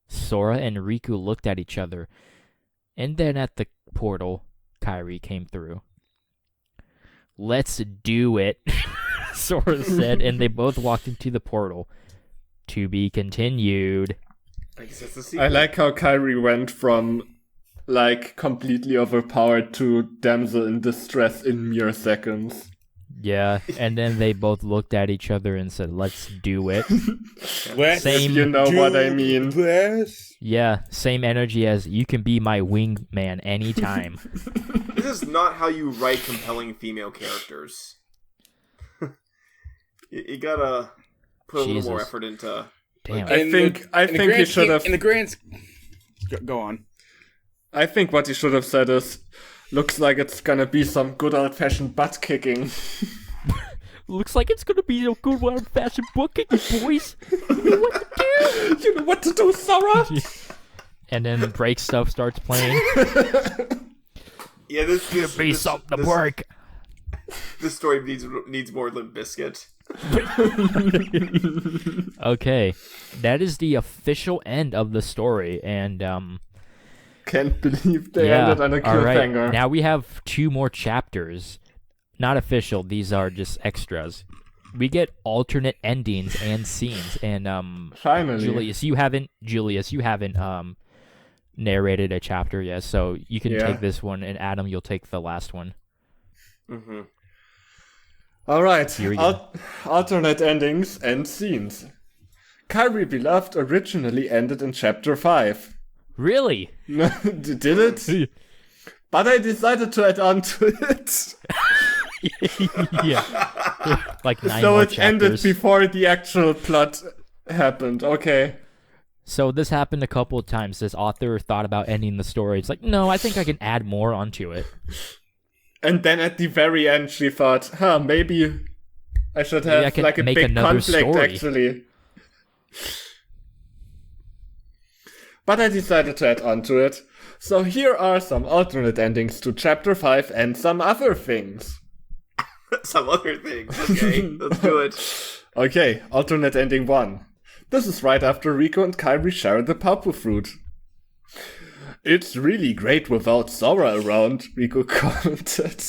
Sora and Riku looked at each other, and then at the portal, Kairi came through. Let's do it, Sora said, and they both walked into the portal. To be continued. I guess that's the sequel. I like how Kairi went from, completely overpowered to damsel in distress in mere seconds. Yeah, and then they both looked at each other and said, let's do it. Same. You know what I mean. This. Yeah, same energy as you can be my wingman anytime. This is not how you write compelling female characters. you gotta put a little more Jesus. effort into... Damn. I think he should have... In the grand... Go on. I think what he should have said is, looks like it's gonna be some good old-fashioned butt kicking. Looks like it's gonna be a good old-fashioned butt kicking, boys. You know what to do. You know what to do, Sora? And then the break stuff starts playing. Yeah, this Be something to break. This story needs more Limp Bizkit. Okay, that is the official end of the story, and can't believe they ended on a cliffhanger. Right. Now we have 2 more chapters. Not official; these are just extras. We get alternate endings and scenes, and finally, Julius, you haven't narrated a chapter yet, so you can take this one, and Adam, you'll take the last one. Mm-hmm. All right, alternate endings and scenes. Kairi Beloved originally ended in chapter 5. Really? Did it? But I decided to add on to it. Yeah. Like 9 so more it chapters. ended before the actual plot happened. Okay. So this happened a couple of times. This author thought about ending the story. It's like, no, I think I can add more onto it. And then at the very end, she thought, maybe I should have like a big conflict, story. Actually. But I decided to add on to it. So here are some alternate endings to chapter 5 and some other things. Some other things. Okay, let's do it. Okay, alternate ending 1. This is right after Riku and Kairi share the Papu fruit. It's really great without Sora around, Riku commented.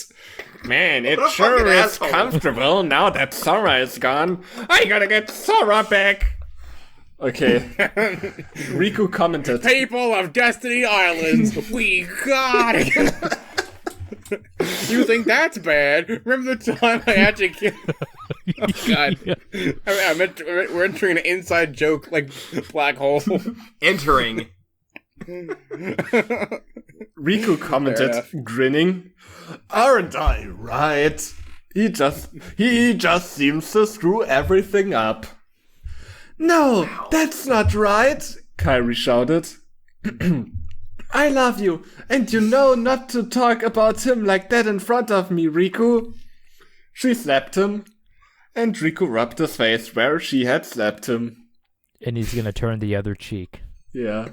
Man, it sure is comfortable now that Sora is gone. I gotta get Sora back. Okay. Riku commented. People of Destiny Islands, we got it. You think that's bad? Remember the time I had to kill... Oh, God. We're entering an inside joke, like, black hole. Entering. Riku commented, grinning. Aren't I right? He just seems to screw everything up. No, that's not right, Kairi shouted. I love you, and you know not to talk about him like that in front of me, Riku. She slapped him, and Riku rubbed his face where she had slapped him. And he's gonna turn the other cheek. Yeah.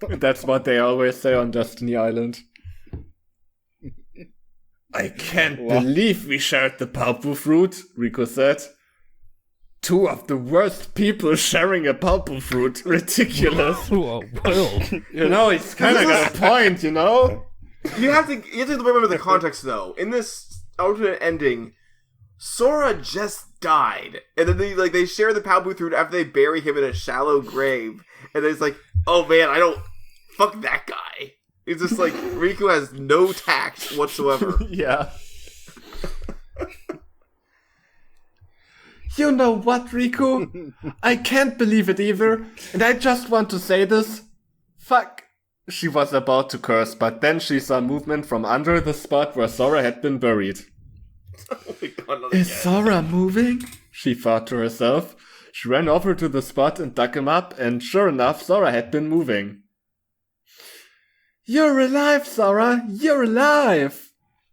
That's what they always say on Destiny Island. I can't believe we shared the Papu fruit, Riku said. 2 of the worst people sharing a Papu fruit. Ridiculous. Whoa. You know, he's kind of got a point, you know? You have to remember the context, though. In this alternate ending, Sora just died. And then they share the Papu fruit after they bury him in a shallow grave. And it's like, oh man, fuck that guy. It's just like, Riku has no tact whatsoever. Yeah. You know what, Riku? I can't believe it either, and I just want to say this. Fuck. She was about to curse, but then she saw movement from under the spot where Sora had been buried. Oh my God, Is Sora moving? She thought to herself. She ran over to the spot and dug him up, and sure enough, Sora had been moving. You're alive, Sora! You're alive!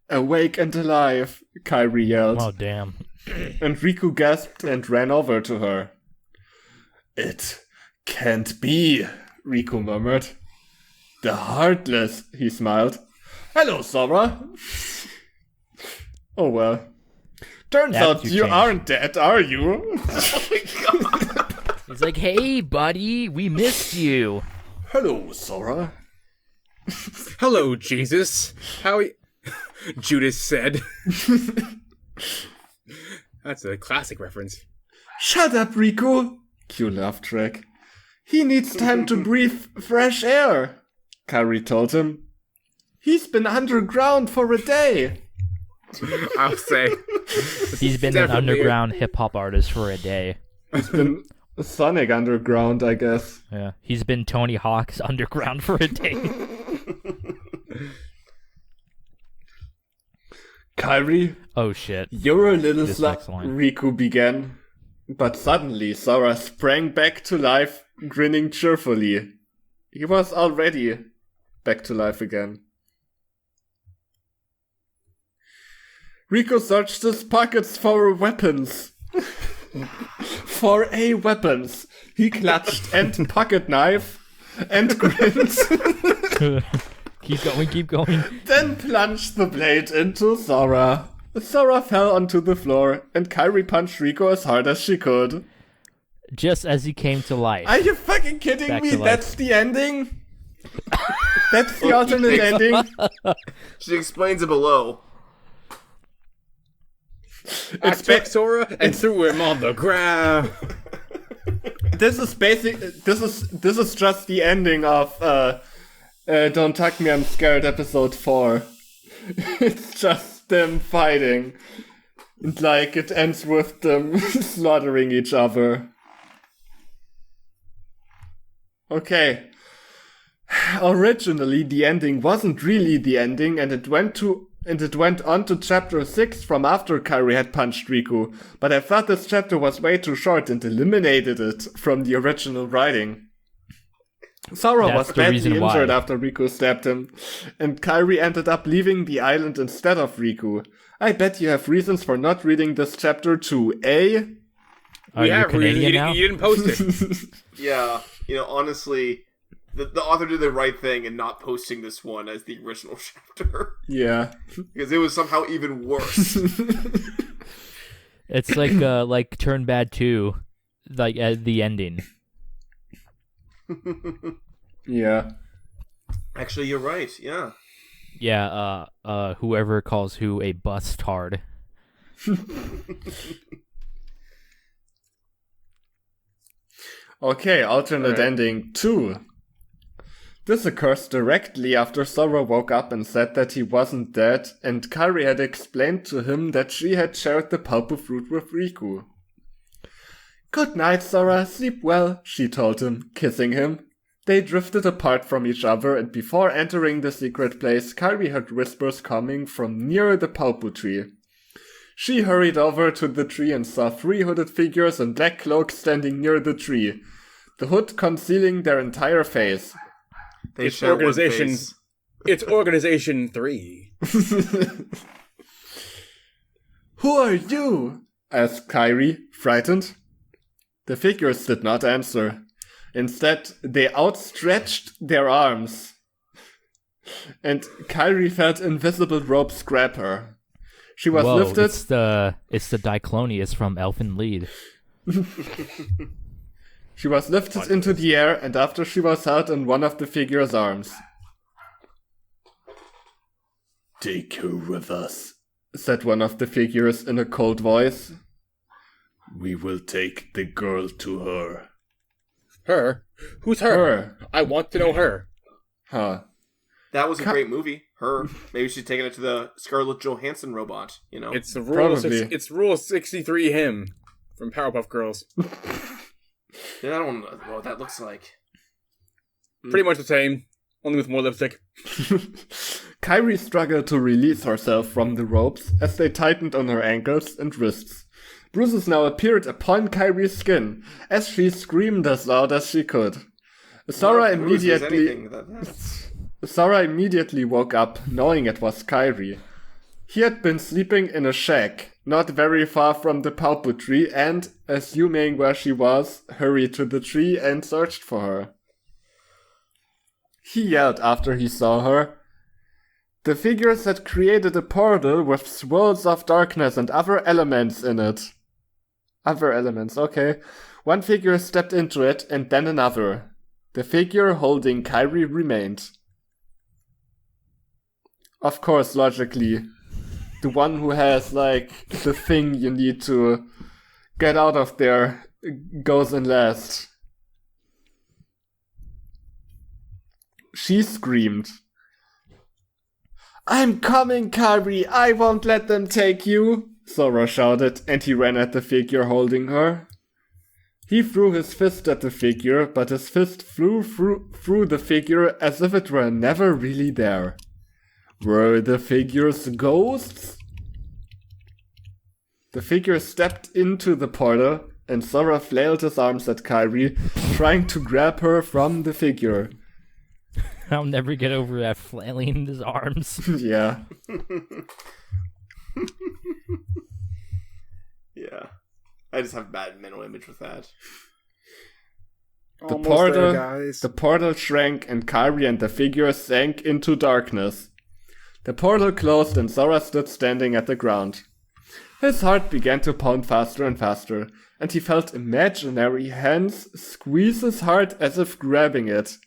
Awake and alive, Kairi yelled. Oh, damn. And Riku gasped and ran over to her. It can't be, Riku murmured. The Heartless, he smiled. Hello, Sora. Oh well. Turns out you aren't dead, are you? Oh my God. He's like, hey, buddy, we missed you. Hello, Sora. Hello, Jesus. How Judas said. That's a classic reference. Shut up, Riku. Cue laugh track. He needs time to breathe fresh air, Kairi told him. He's been underground for a day. I'll say. He's been an underground hip-hop artist for a day. He's been Sonic Underground, I guess. Yeah, he's been Tony Hawk's underground for a day. Kairi? Oh shit. You're a little This next line. Riku began. But suddenly, Sora sprang back to life, grinning cheerfully. He was already back to life again. Riku searched his pockets for weapons. For weapons. He clutched and pocket knife and grinned. Keep going. Then plunged the blade into Sora. Sora fell onto the floor, and Kairi punched Riku as hard as she could. Just as he came to life. Are you fucking kidding me? That's the ending? That's the alternate ending? She explains it below. I took Sora and threw him on the ground. This is just the ending of Don't Tuck Me, I'm Scared episode 4. It's just them fighting. And it ends with them slaughtering each other. Okay. Originally, the ending wasn't really the ending, and it went on to chapter 6 from after Kairi had punched Riku, but I thought this chapter was way too short and eliminated it from the original writing. Sora was badly injured after Riku stabbed him, and Kairi ended up leaving the island instead of Riku. I bet you have reasons for not reading this chapter too, eh? Are you Canadian now? You didn't post it. Yeah, honestly, the author did the right thing in not posting this one as the original chapter. Yeah. Because it was somehow even worse. It's like Turn Bad 2, at the ending. Yeah. Actually, you're right, yeah. Yeah, whoever calls who a bustard. Okay, alternate ending 2. This occurs directly after Sora woke up and said that he wasn't dead, and Kairi had explained to him that she had shared the pulpa fruit with Riku. Good night, Sora, sleep well, she told him, kissing him. They drifted apart from each other, and before entering the secret place, Kairi heard whispers coming from near the pulpa tree. She hurried over to the tree and saw 3 hooded figures in black cloaks standing near the tree, the hood concealing their entire face. It's Organization 3. Who are you? Asked Kairi, frightened. The figures did not answer. Instead, they outstretched their arms. And Kairi felt invisible ropes grab her. She was lifted. It's the Diclonius from Elfen Lied. She was lifted into the air, and after she was held in one of the figure's arms. Take her with us, said one of the figures in a cold voice. We will take the girl to her. Her? Who's her? Her. I want to know her. Huh. That was a great movie. Her. Maybe she's taking it to the Scarlett Johansson robot, It's the rule. It's Rule 63 him from Powerpuff Girls. Yeah, I don't know what that looks like. Pretty much the same, only with more lipstick. Kairi struggled to release herself from the ropes as they tightened on her ankles and wrists. Bruises now appeared upon Kairi's skin as she screamed as loud as she could. Sora immediately woke up, knowing it was Kairi. He had been sleeping in a shack, not very far from the pulpa tree, and, assuming where she was, hurried to the tree and searched for her. He yelled after he saw her. The figures had created a portal with swirls of darkness and other elements in it. Other elements, okay. One figure stepped into it, and then another. The figure holding Kairi remained. Of course, logically, the one who has, the thing you need to get out of there goes in last. She screamed. I'm coming, Kairi! I won't let them take you! Sora shouted, and he ran at the figure holding her. He threw his fist at the figure, but his fist flew through the figure as if it were never really there. Were the figures ghosts? The figure stepped into the portal, and Sora flailed his arms at Kairi, trying to grab her from the figure. I'll never get over that flailing his arms. Yeah. Yeah. I just have bad mental image with that. The portal shrank and Kairi and the figure sank into darkness. The portal closed and Sora stood standing at the ground. His heart began to pound faster and faster, and he felt imaginary hands squeeze his heart as if grabbing it.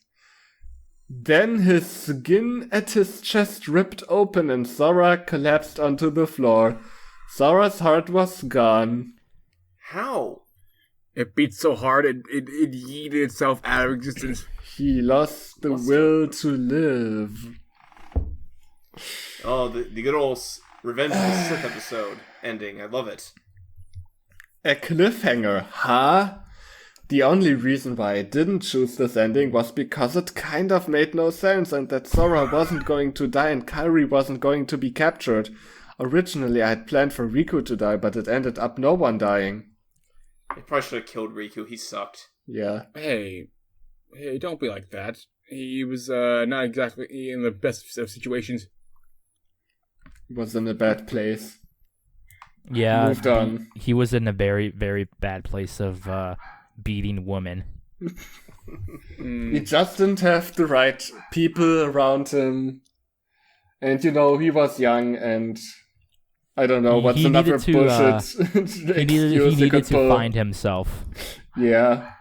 Then his skin at his chest ripped open and Sora collapsed onto the floor. Sora's heart was gone. How? It beat so hard it yeeted itself out of existence. He lost the will to live. Oh, the good old Revenge of the Sith episode ending. I love it. A cliffhanger, huh? The only reason why I didn't choose this ending was because it kind of made no sense and that Sora wasn't going to die and Kairi wasn't going to be captured. Originally I had planned for Riku to die, but it ended up no one dying. I probably should have killed Riku. He sucked. Yeah. Hey, don't be like that. He was not exactly in the best of situations. He was in a bad place. Yeah. Moved on. He was in a very, very bad place of beating women. He just didn't have the right people around him. And, he was young and... I don't know, what's another bullshit he needed to find himself. Yeah.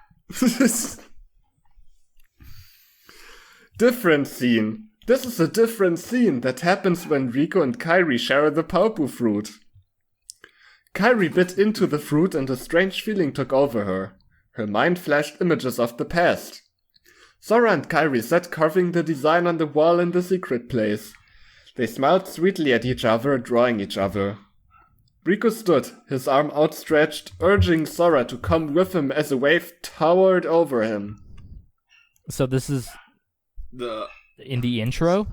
Different scene. This is a different scene that happens when Riku and Kairi share the Paupu fruit. Kairi bit into the fruit and a strange feeling took over her. Her mind flashed images of the past. Sora and Kairi sat carving the design on the wall in the secret place. They smiled sweetly at each other, drawing each other. Riku stood, his arm outstretched, urging Sora to come with him as a wave towered over him. So this is in the intro?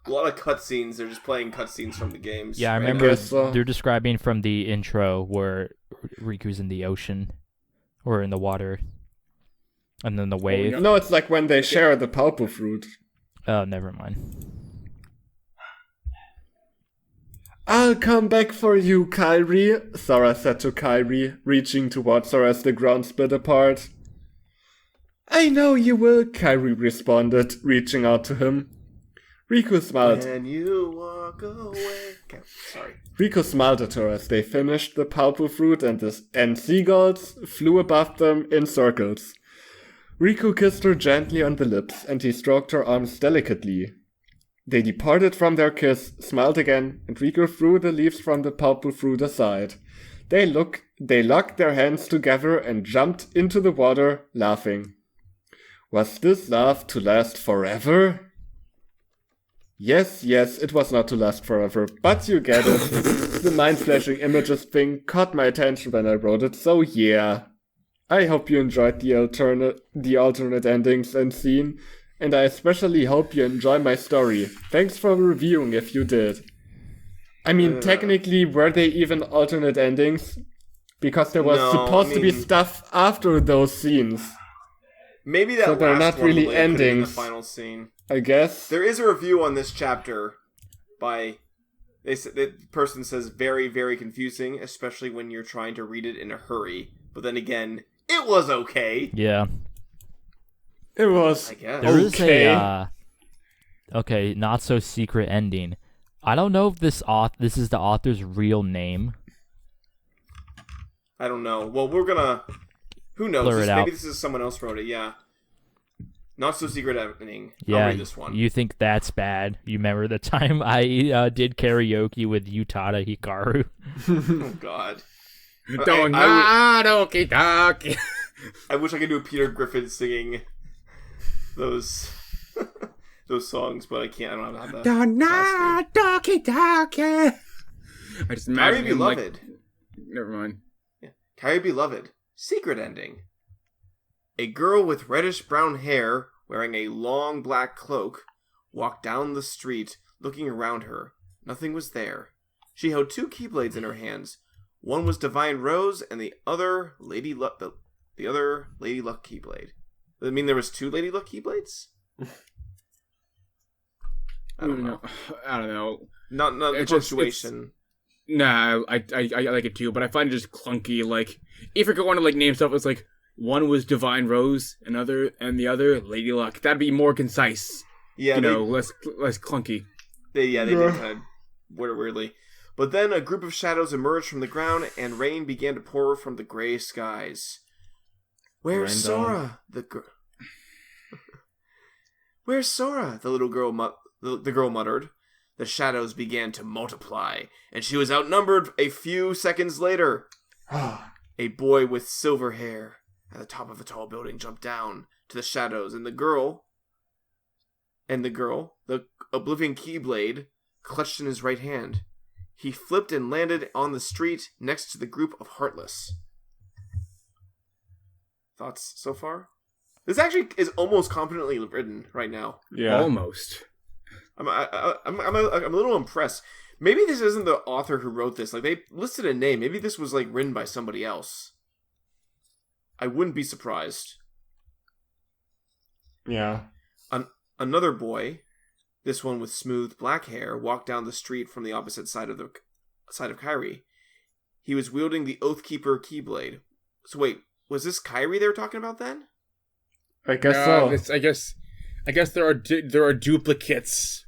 A lot of cutscenes. They're just playing cutscenes from the games. Yeah, I remember they're describing from the intro where Riku's in the ocean or in the water. And then the wave. No, it's like when they share the Paupu fruit. Oh, never mind. I'll come back for you, Kairi, Sora said to Kairi, reaching towards her as the ground split apart. I know you will, Kairi responded, reaching out to him. Riku smiled. When you walk away. Okay, sorry. Riku smiled at her as they finished the Paupu fruit and seagulls flew above them in circles. Riku kissed her gently on the lips and he stroked her arms delicately. They departed from their kiss, smiled again, and Riku threw the leaves from the Paupu fruit aside. They locked their hands together and jumped into the water, laughing. Was this love to last forever? Yes, it was not to last forever, but you get it. The mind-flashing images thing caught my attention when I wrote it, so yeah. I hope you enjoyed the alternate endings and scene, and I especially hope you enjoy my story. Thanks for reviewing if you did. I mean, technically, were they even alternate endings? Because there was supposed to be stuff after those scenes. Maybe that so they're not really endings. The final scene. I guess. There is a review on this chapter by... The person says very, very confusing, especially when you're trying to read it in a hurry. But then again, it was okay. Yeah. It was. I guess. There is a not so secret ending. I don't know if this is the author's real name. I don't know. Well, we're gonna. Who knows? Maybe this is someone else wrote it. Yeah. Not so secret ending. Yeah. I'll read this one. You think that's bad? You remember the time I did karaoke with Utada Hikaru? Oh God. I wish I could do a Peter Griffin singing those songs, but I can't. I don't have that. I just imagine Kairi Beloved. Never mind. Yeah. Kairi Beloved. Secret ending. A girl with reddish-brown hair, wearing a long black cloak, walked down the street, looking around her. Nothing was there. She held 2 keyblades in her hands. One was Divine Rose, and the other Lady Luck. The other Lady Luck Keyblade. Does it mean there was 2 Lady Luck Keyblades? I don't know. Not the punctuation. Nah, I like it too, but I find it just clunky. Like, if you're going to like name stuff, it's like one was Divine Rose, and the other Lady Luck. That'd be more concise. Yeah, less clunky. They did kind of word it weirdly. But then a group of shadows emerged from the ground, and rain began to pour from the gray skies. Where's Sora? Where's Sora? The little girl the girl muttered. The shadows began to multiply, and she was outnumbered a few seconds later. A boy with silver hair at the top of a tall building jumped down to the shadows, and the girl, the Oblivion Keyblade, clutched in his right hand. He flipped and landed on the street next to the group of Heartless. Thoughts so far? This actually is almost competently written right now. Yeah, almost. I'm a little impressed. Maybe this isn't the author who wrote this. Like, they listed a name. Maybe this was like written by somebody else. I wouldn't be surprised. Yeah. Another boy, this one with smooth black hair, walked down the street from the opposite side of Kairi. He was wielding the Oathkeeper Keyblade. So wait, was this Kairi they were talking about then? I guess so. I guess there are duplicates.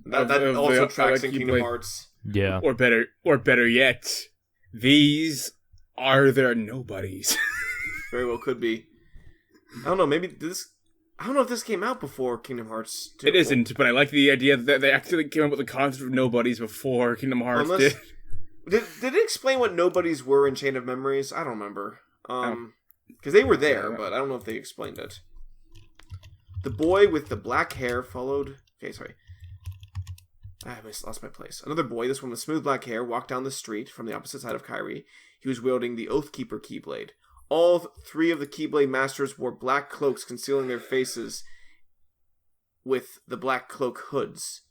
That also tracks in Kingdom Hearts. Yeah. Or better yet, these are their nobodies. Very well could be. I don't know. Maybe this. I don't know if this came out before Kingdom Hearts 2. It isn't, but I like the idea that they actually came up with the concept of nobodies before Kingdom Hearts did. Did it explain what nobodies were in Chain of Memories? I don't remember. Because they were there, but I don't know if they explained it. The boy with the black hair followed... Okay, sorry. I lost my place. Another boy, this one with smooth black hair, walked down the street from the opposite side of Kairi. He was wielding the Oathkeeper Keyblade. All 3 of the Keyblade Masters wore black cloaks concealing their faces with the black cloak hoods.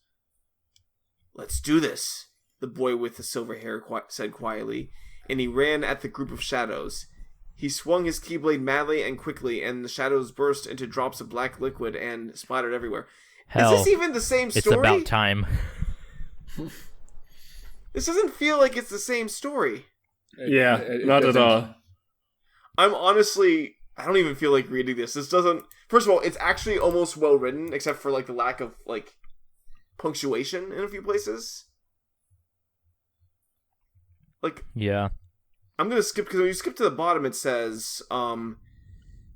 "Let's do this," the boy with the silver hair said quietly, and he ran at the group of shadows. He swung his Keyblade madly and quickly, and the shadows burst into drops of black liquid and splattered everywhere. Hell, is this even the same story? It's about time. This doesn't feel like it's the same story. Yeah, not at all. I'm honestly, I don't even feel like reading this. This doesn't... First of all, it's actually almost well written, except for like the lack of like punctuation in a few places. Like, yeah. I'm gonna skip, because when you skip to the bottom, it says, the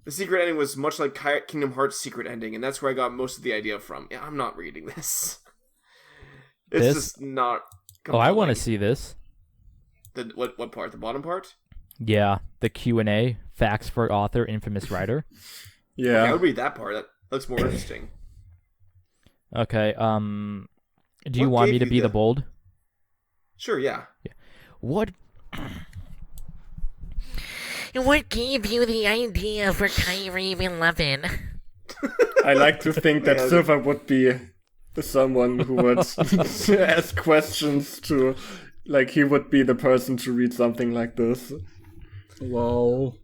secret ending was much like Kingdom Hearts' secret ending, and that's where I got most of the idea from. Yeah, I'm not reading this. It's just not... compelling. Oh, I want to see this. What part? The bottom part? Yeah, the Q&A, facts for author, infamous writer. Yeah. Okay, I would read that part. That looks more interesting. Okay, do you want me to be the bold? Sure, yeah. What gave you the idea for Kairi 11? I like to think that Silver would be someone who would ask questions to... Like, he would be the person to read something like this. Lol.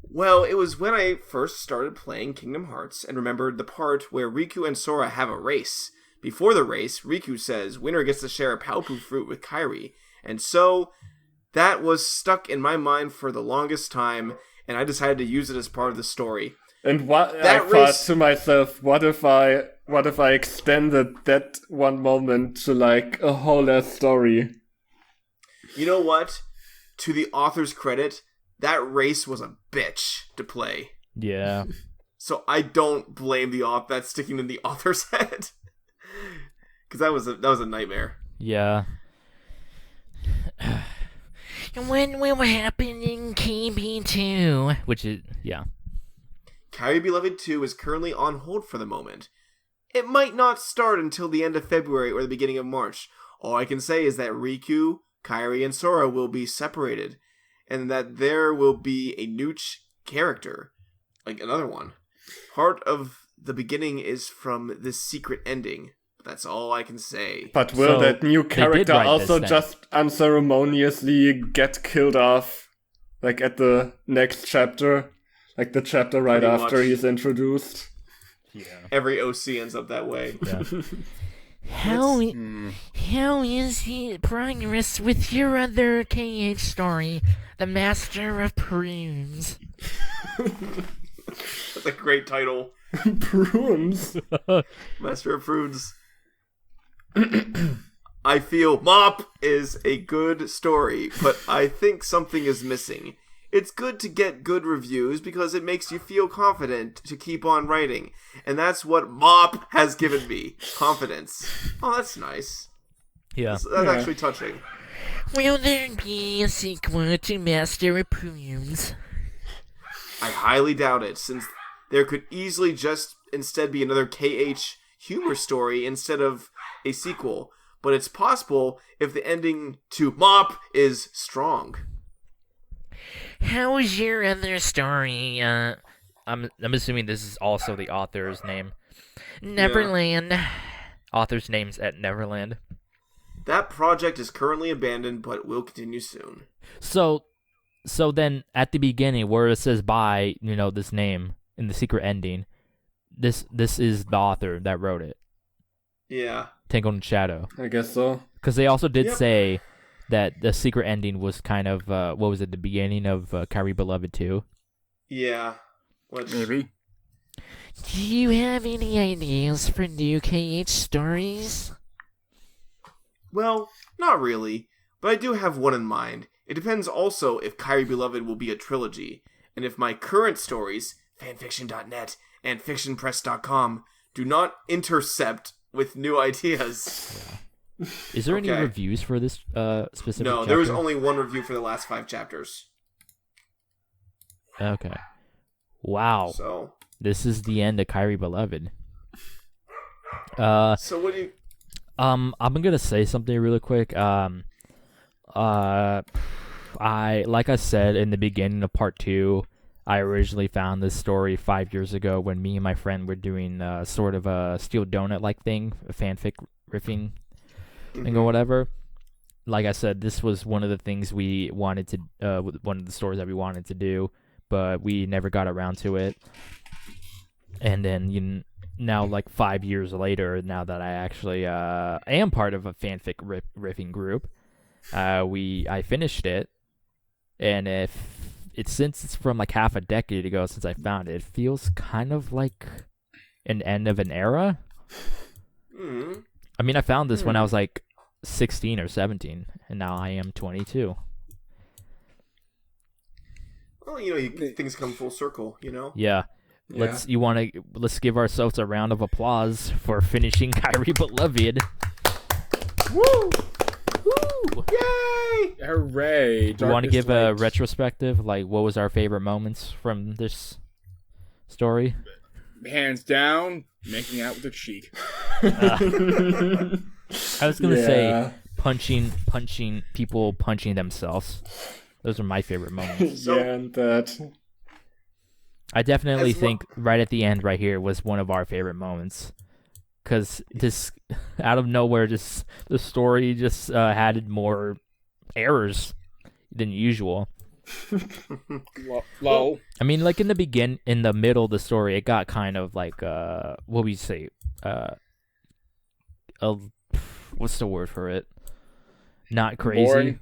Well, it was when I first started playing Kingdom Hearts and remembered the part where Riku and Sora have a race. Before the race, Riku says winner gets to share a Palpu fruit with Kairi. And so, that was stuck in my mind for the longest time, and I decided to use it as part of the story. And I thought to myself, what if I extended that one moment to like a whole ass story? You know what? To the author's credit, that race was a bitch to play. Yeah. So I don't blame the author. That's sticking in the author's head. Because that was a nightmare. Yeah. When will happen in KB2? Which is, yeah. Kairi Beloved 2 is currently on hold for the moment. It might not start until the end of February or the beginning of March. All I can say is that Riku, Kairi, and Sora will be separated, and that there will be a new character, like another one. Part of the beginning is from this secret ending, That's all I can say. But will So, that new they did character write also this then. just unceremoniously get killed off, like at the next chapter, like the chapter right Pretty after much. he's introduced? Yeah. Every OC ends up that way. Yeah. How is the progress with your other KH story, The Master of Prunes? That's a great title. Prunes. Master of Prunes. I feel Mop is a good story, but I think something is missing. It's good to get good reviews because it makes you feel confident to keep on writing. And that's what Mop has given me. Confidence. Oh, that's nice. Yeah. That's Yeah. actually touching. Will there be a sequel to Master of Prunes? I highly doubt it, since there could easily just instead be another KH humor story instead of a sequel. But it's possible if the ending to Mop is strong. How is your other story, I'm assuming this is also the author's name. Neverland? Author's name's at Neverland. That project is currently abandoned, but will continue soon. So then at the beginning where it says by, this name in the secret ending, this is the author that wrote it. Yeah. Tangled in Shadow. I guess so. Because they also did Yep. say that the secret ending was kind of, what was it, the beginning of Kairi Beloved 2? Yeah. Which, Maybe. Do you have any ideas for new KH stories? well, not really, but I do have one in mind. It depends also if Kairi Beloved will be a trilogy, and if my current stories, fanfiction.net and fictionpress.com, do not intercept with new ideas. Is there any Okay. reviews for this specific No, chapter? there was only one review for the last 5 chapters. Okay. Wow. So This is the end of Kairi Beloved. so what do you... I'm gonna say something really quick. Like I said in the beginning of part 2, I originally found this story 5 years ago when me and my friend were doing sort of a Steel Donut-like thing, a fanfic riffing thing or whatever. Like I said, this was one of the things we wanted to, one of the stories that we wanted to do, but we never got around to it. And then now, like 5 years later, now that I actually am part of a fanfic riffing group, I finished it, and since it's from like half a decade ago since I found it, it feels kind of like an end of an era. Mhm. I mean, I found this when I was like 16 or 17, and now I am 22. Well, things come full circle, Yeah. Let's give ourselves a round of applause for finishing Kairi Beloved. Woo! Woo! Yay! Hooray! Do you want to give a Light. retrospective? Like, what was our favorite moments from this story? Hands down, making out with a sheik. I was gonna say Yeah. punching people, punching themselves. Those are my favorite moments. So- Yeah, and that. I definitely As lo- think right at the end, right here, was one of our favorite moments. Because this, out of nowhere, just the story just had more errors than usual. Lol. I mean, like in the middle of the story, it got kind of like what would you say? What's the word for it? Not crazy. Boring.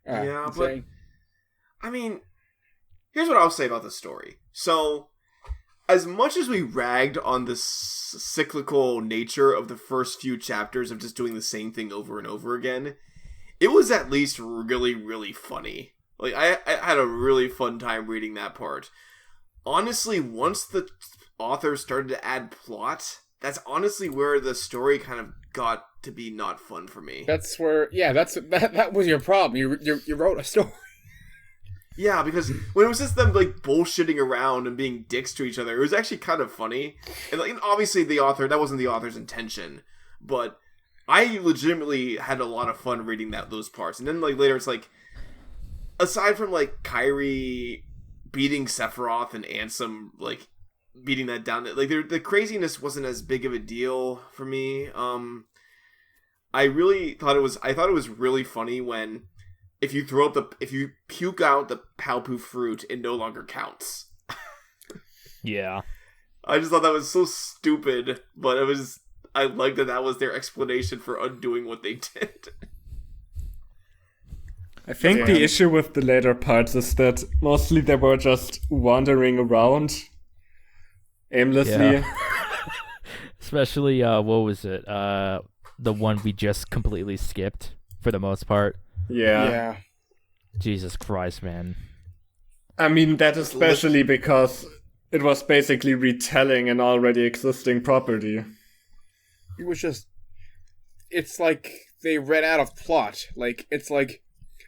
Yeah, insane. but I mean, here's what I'll say about the story. So, as much as we ragged on the cyclical nature of the first few chapters of just doing the same thing over and over again, it was at least really, really funny. Like, I had a really fun time reading that part. Honestly, once the author started to add plot, that's honestly where the story kind of got to be not fun for me. That's where, that was your problem. You wrote a story. Yeah, because when it was just them like bullshitting around and being dicks to each other, it was actually kind of funny. And like, obviously that wasn't the author's intention, but I legitimately had a lot of fun reading those parts. And then like later it's like, aside from like Kairi beating Sephiroth and Ansem like beating that down. Like the craziness wasn't as big of a deal for me. I thought it was really funny when if you puke out the Palpu fruit, it no longer counts. Yeah. I just thought that was so stupid, but I liked that was their explanation for undoing what they did. I think the issue with the later parts is that mostly they were just wandering around aimlessly. Yeah. Especially, what was it? The one we just completely skipped for the most part. Yeah. Jesus Christ, man. I mean, that especially because it was basically retelling an already existing property. It was just... It's like they ran out of plot. Like, it's like...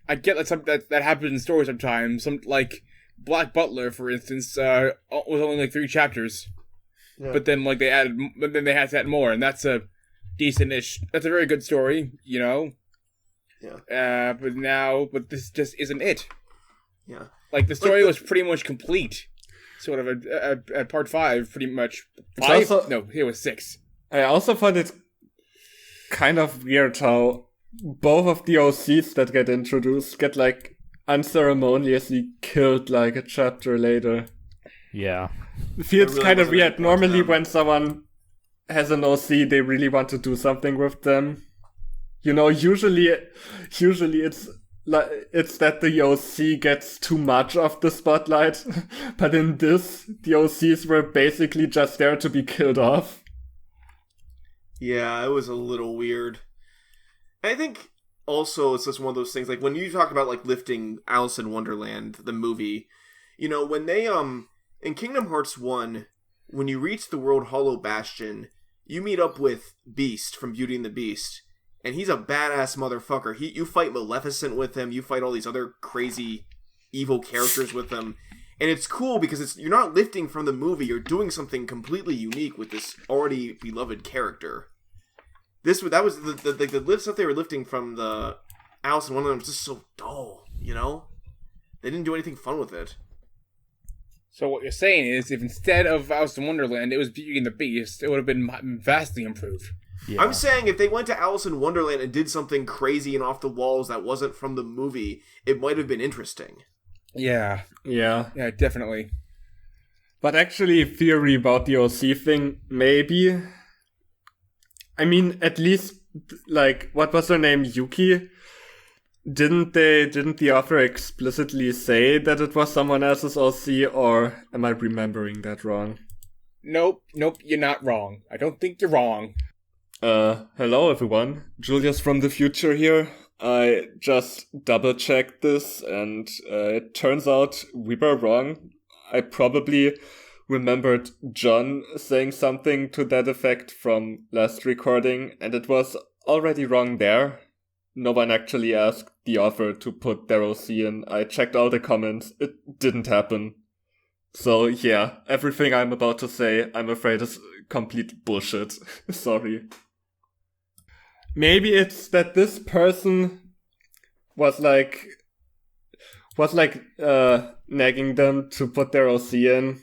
I get that happens in stories sometimes. Some like Black Butler, for instance, was only like 3 chapters, but then like they had to add more, and that's a decent-ish. That's a very good story, you know. Yeah. But this just isn't it. Yeah. Like the story was pretty much complete, sort of at part 5, pretty much. 5? No, it was 6. I also find it kind of weird how both of the OCs that get introduced get like unceremoniously killed like a chapter later. Yeah. It feels really kind of wasn't weird. important Normally to them. when someone has an OC, they really want to do something with them. You know, usually it's that the OC gets too much of the spotlight. But in this, the OCs were basically just there to be killed off. Yeah, it was a little weird. I think also it's just one of those things, like when you talk about like lifting Alice in Wonderland, the movie, you know, when they in Kingdom Hearts 1, when you reach the world Hollow Bastion, you meet up with Beast from Beauty and the Beast, and he's a badass motherfucker. You fight Maleficent with him, you fight all these other crazy evil characters with him, and it's cool because you're not lifting from the movie, you're doing something completely unique with this already beloved character. That was the lift stuff they were lifting from the Alice in Wonderland was just so dull, you know? They didn't do anything fun with it. So what you're saying is, if instead of Alice in Wonderland, it was Beauty and the Beast, it would have been vastly improved. Yeah. I'm saying if they went to Alice in Wonderland and did something crazy and off the walls that wasn't from the movie, it might have been interesting. Yeah. Yeah. Yeah, definitely. But actually, theory about the OC thing, maybe. I mean, at least, like, what was her name? Yuki? Didn't the author explicitly say that it was someone else's OC, or am I remembering that wrong? Nope, you're not wrong. I don't think you're wrong. Hello everyone. Julius from the future here. I just double-checked this, and it turns out we were wrong. I probably remembered John saying something to that effect from last recording, and it was already wrong there. No one actually asked the author to put their OC in. I checked all the comments. It didn't happen. So yeah, everything I'm about to say, I'm afraid is complete bullshit. Sorry. Maybe it's that this person was nagging them to put their OC in.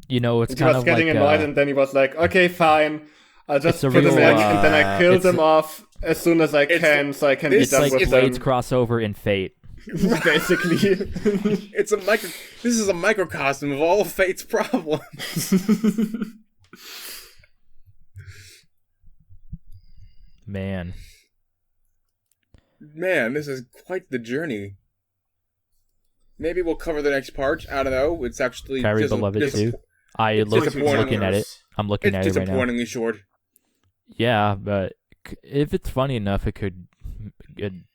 You know, it's He kind was of getting like annoyed, and then he was like, okay, fine. I'll just It's a put them real, in, and then I kill them off as soon as I can, so I can be it's done like with Blade's them. crossover in Fate. Basically. This is a microcosm of all of Fate's problems. Man. Man, this is quite the journey. Maybe we'll cover the next part. I don't know. It's actually Kairi Beloved too. I'm looking at it. I'm looking at It's it right now. disappointingly short. Yeah, but if it's funny enough, it could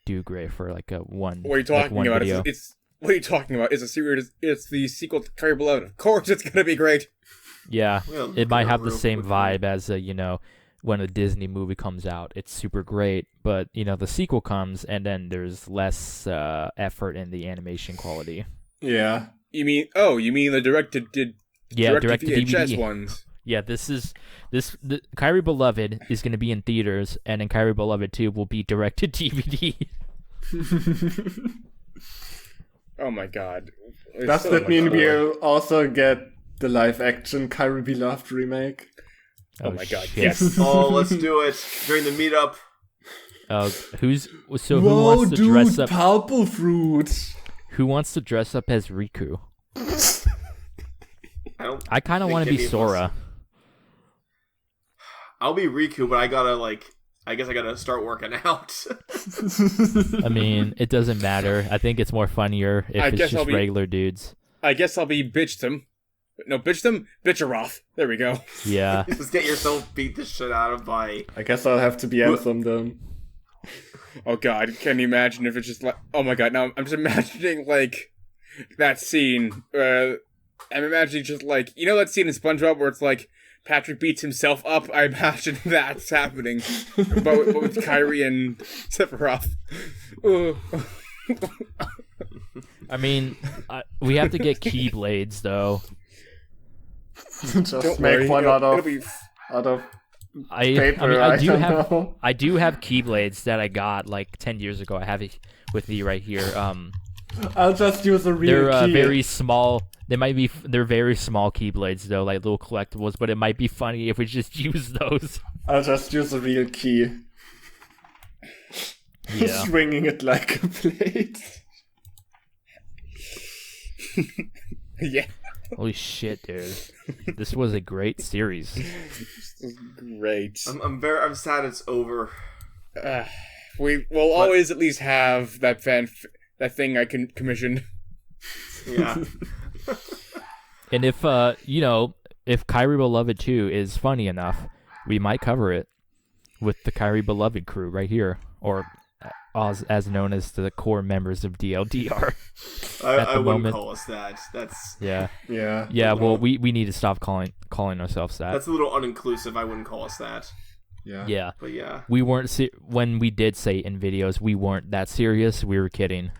do great for like a one. What are you talking about? Video. What are you talking about? It's a series. It's the sequel to Kairi Beloved. Of course, it's gonna be great. Yeah, Well, it might have the real same quickly. vibe as when a Disney movie comes out. It's super great, but the sequel comes and then there's less effort in the animation quality. Yeah. You mean the directed VHS DVD ones? Yeah, the Kairi Beloved is going to be in theaters, and then Kairi Beloved 2 will be directed DVD. Oh my god. Does that mean we'll also get the live-action Kairi Beloved remake. Oh my god, shit. yes. Oh, let's do it during the meetup. Who Whoa, wants to dude, dress up? purple fruit. Who wants to dress up as Riku? I kind of think want to be any of us- Sora. I'll be Riku, but I guess I gotta start working out. I mean, it doesn't matter. I think it's more funnier if I it's guess just I'll be- regular dudes. I guess I'll be Bitchtem. No, Bitchtem? Bitcheroth. There we go. Yeah. Just get yourself beat the shit out of by... I guess I'll have to be Anthem then. Oh god, can you imagine if it's just like... Oh my god, now I'm just imagining, like, that scene. I'm imagining just like... You know that scene in SpongeBob where it's like, Patrick beats himself up? I imagine that's happening. but with Kairi and Sephiroth. I mean, we have to get Keyblades, though. Just Don't make worry, one it'll be... out of I paper. mean, I don't know. I do have Keyblades that I got like 10 years ago. I have it with me right here. I'll just use a real They're key. very small. They're very small Keyblades though, like little collectibles. But it might be funny if we just use those. I'll just use a real key. Yeah. Swinging it like a blade. Yeah. Holy shit, dude! This was a great series. Great. I'm sad it's over. We will always at least have that that thing I can commission. Yeah. And if if Kairi Beloved 2 is funny enough, we might cover it with the Kairi Beloved crew right here, or as known as the core members of DLDR. I wouldn't moment. call us that. That's Yeah. Yeah. Well, we need to stop calling ourselves that. a little uninclusive. I wouldn't call us that. Yeah. But yeah. We weren't when we did say it in videos, we weren't that serious. We were kidding.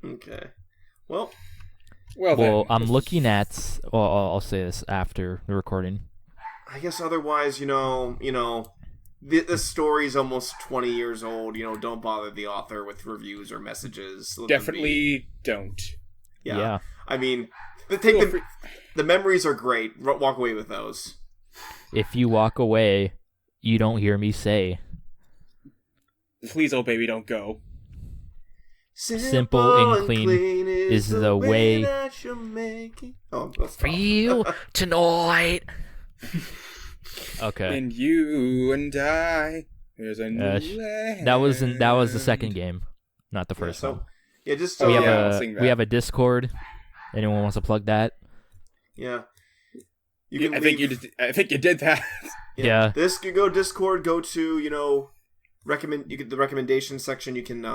Okay. Well, Well, I'm looking at. Well, I'll say this after the recording. I guess otherwise, the story's almost 20 years old. Don't bother the author with reviews or messages. Let them definitely don't. be. Yeah. I mean, Feel free- the memories are great. Walk away with those. If you walk away, you don't hear me say. Please, oh baby, don't go. Simple and clean is the way that you're making. Oh, that's For you tonight. Okay. And you and I, there's a new That was the second game, not the first one. Yeah, just Oh, we have yeah, I'll sing that. we have a Discord. Anyone wants to plug that? yeah. You can I think you did that. Yeah. This you go Discord. Go to recommend. You get the recommendation section. You can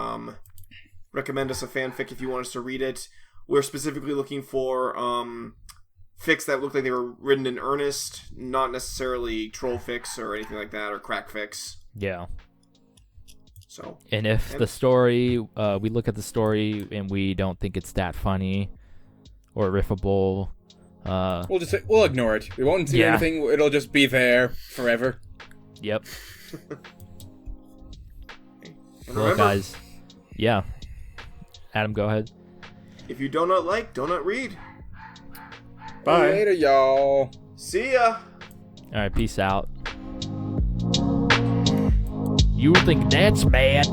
recommend us a fanfic if you want us to read it. We're specifically looking for fics that look like they were written in earnest, not necessarily troll fics or anything like that, or crack fics. Yeah. So. And if the story, we look at the story and we don't think it's that funny or riffable, we'll ignore it. We won't see anything. It'll just be there forever. Yep. And Well, remember, guys. Yeah. Adam, go ahead. if you do not like, do not read. Bye. Later, y'all. See ya. All right, peace out. You think that's bad?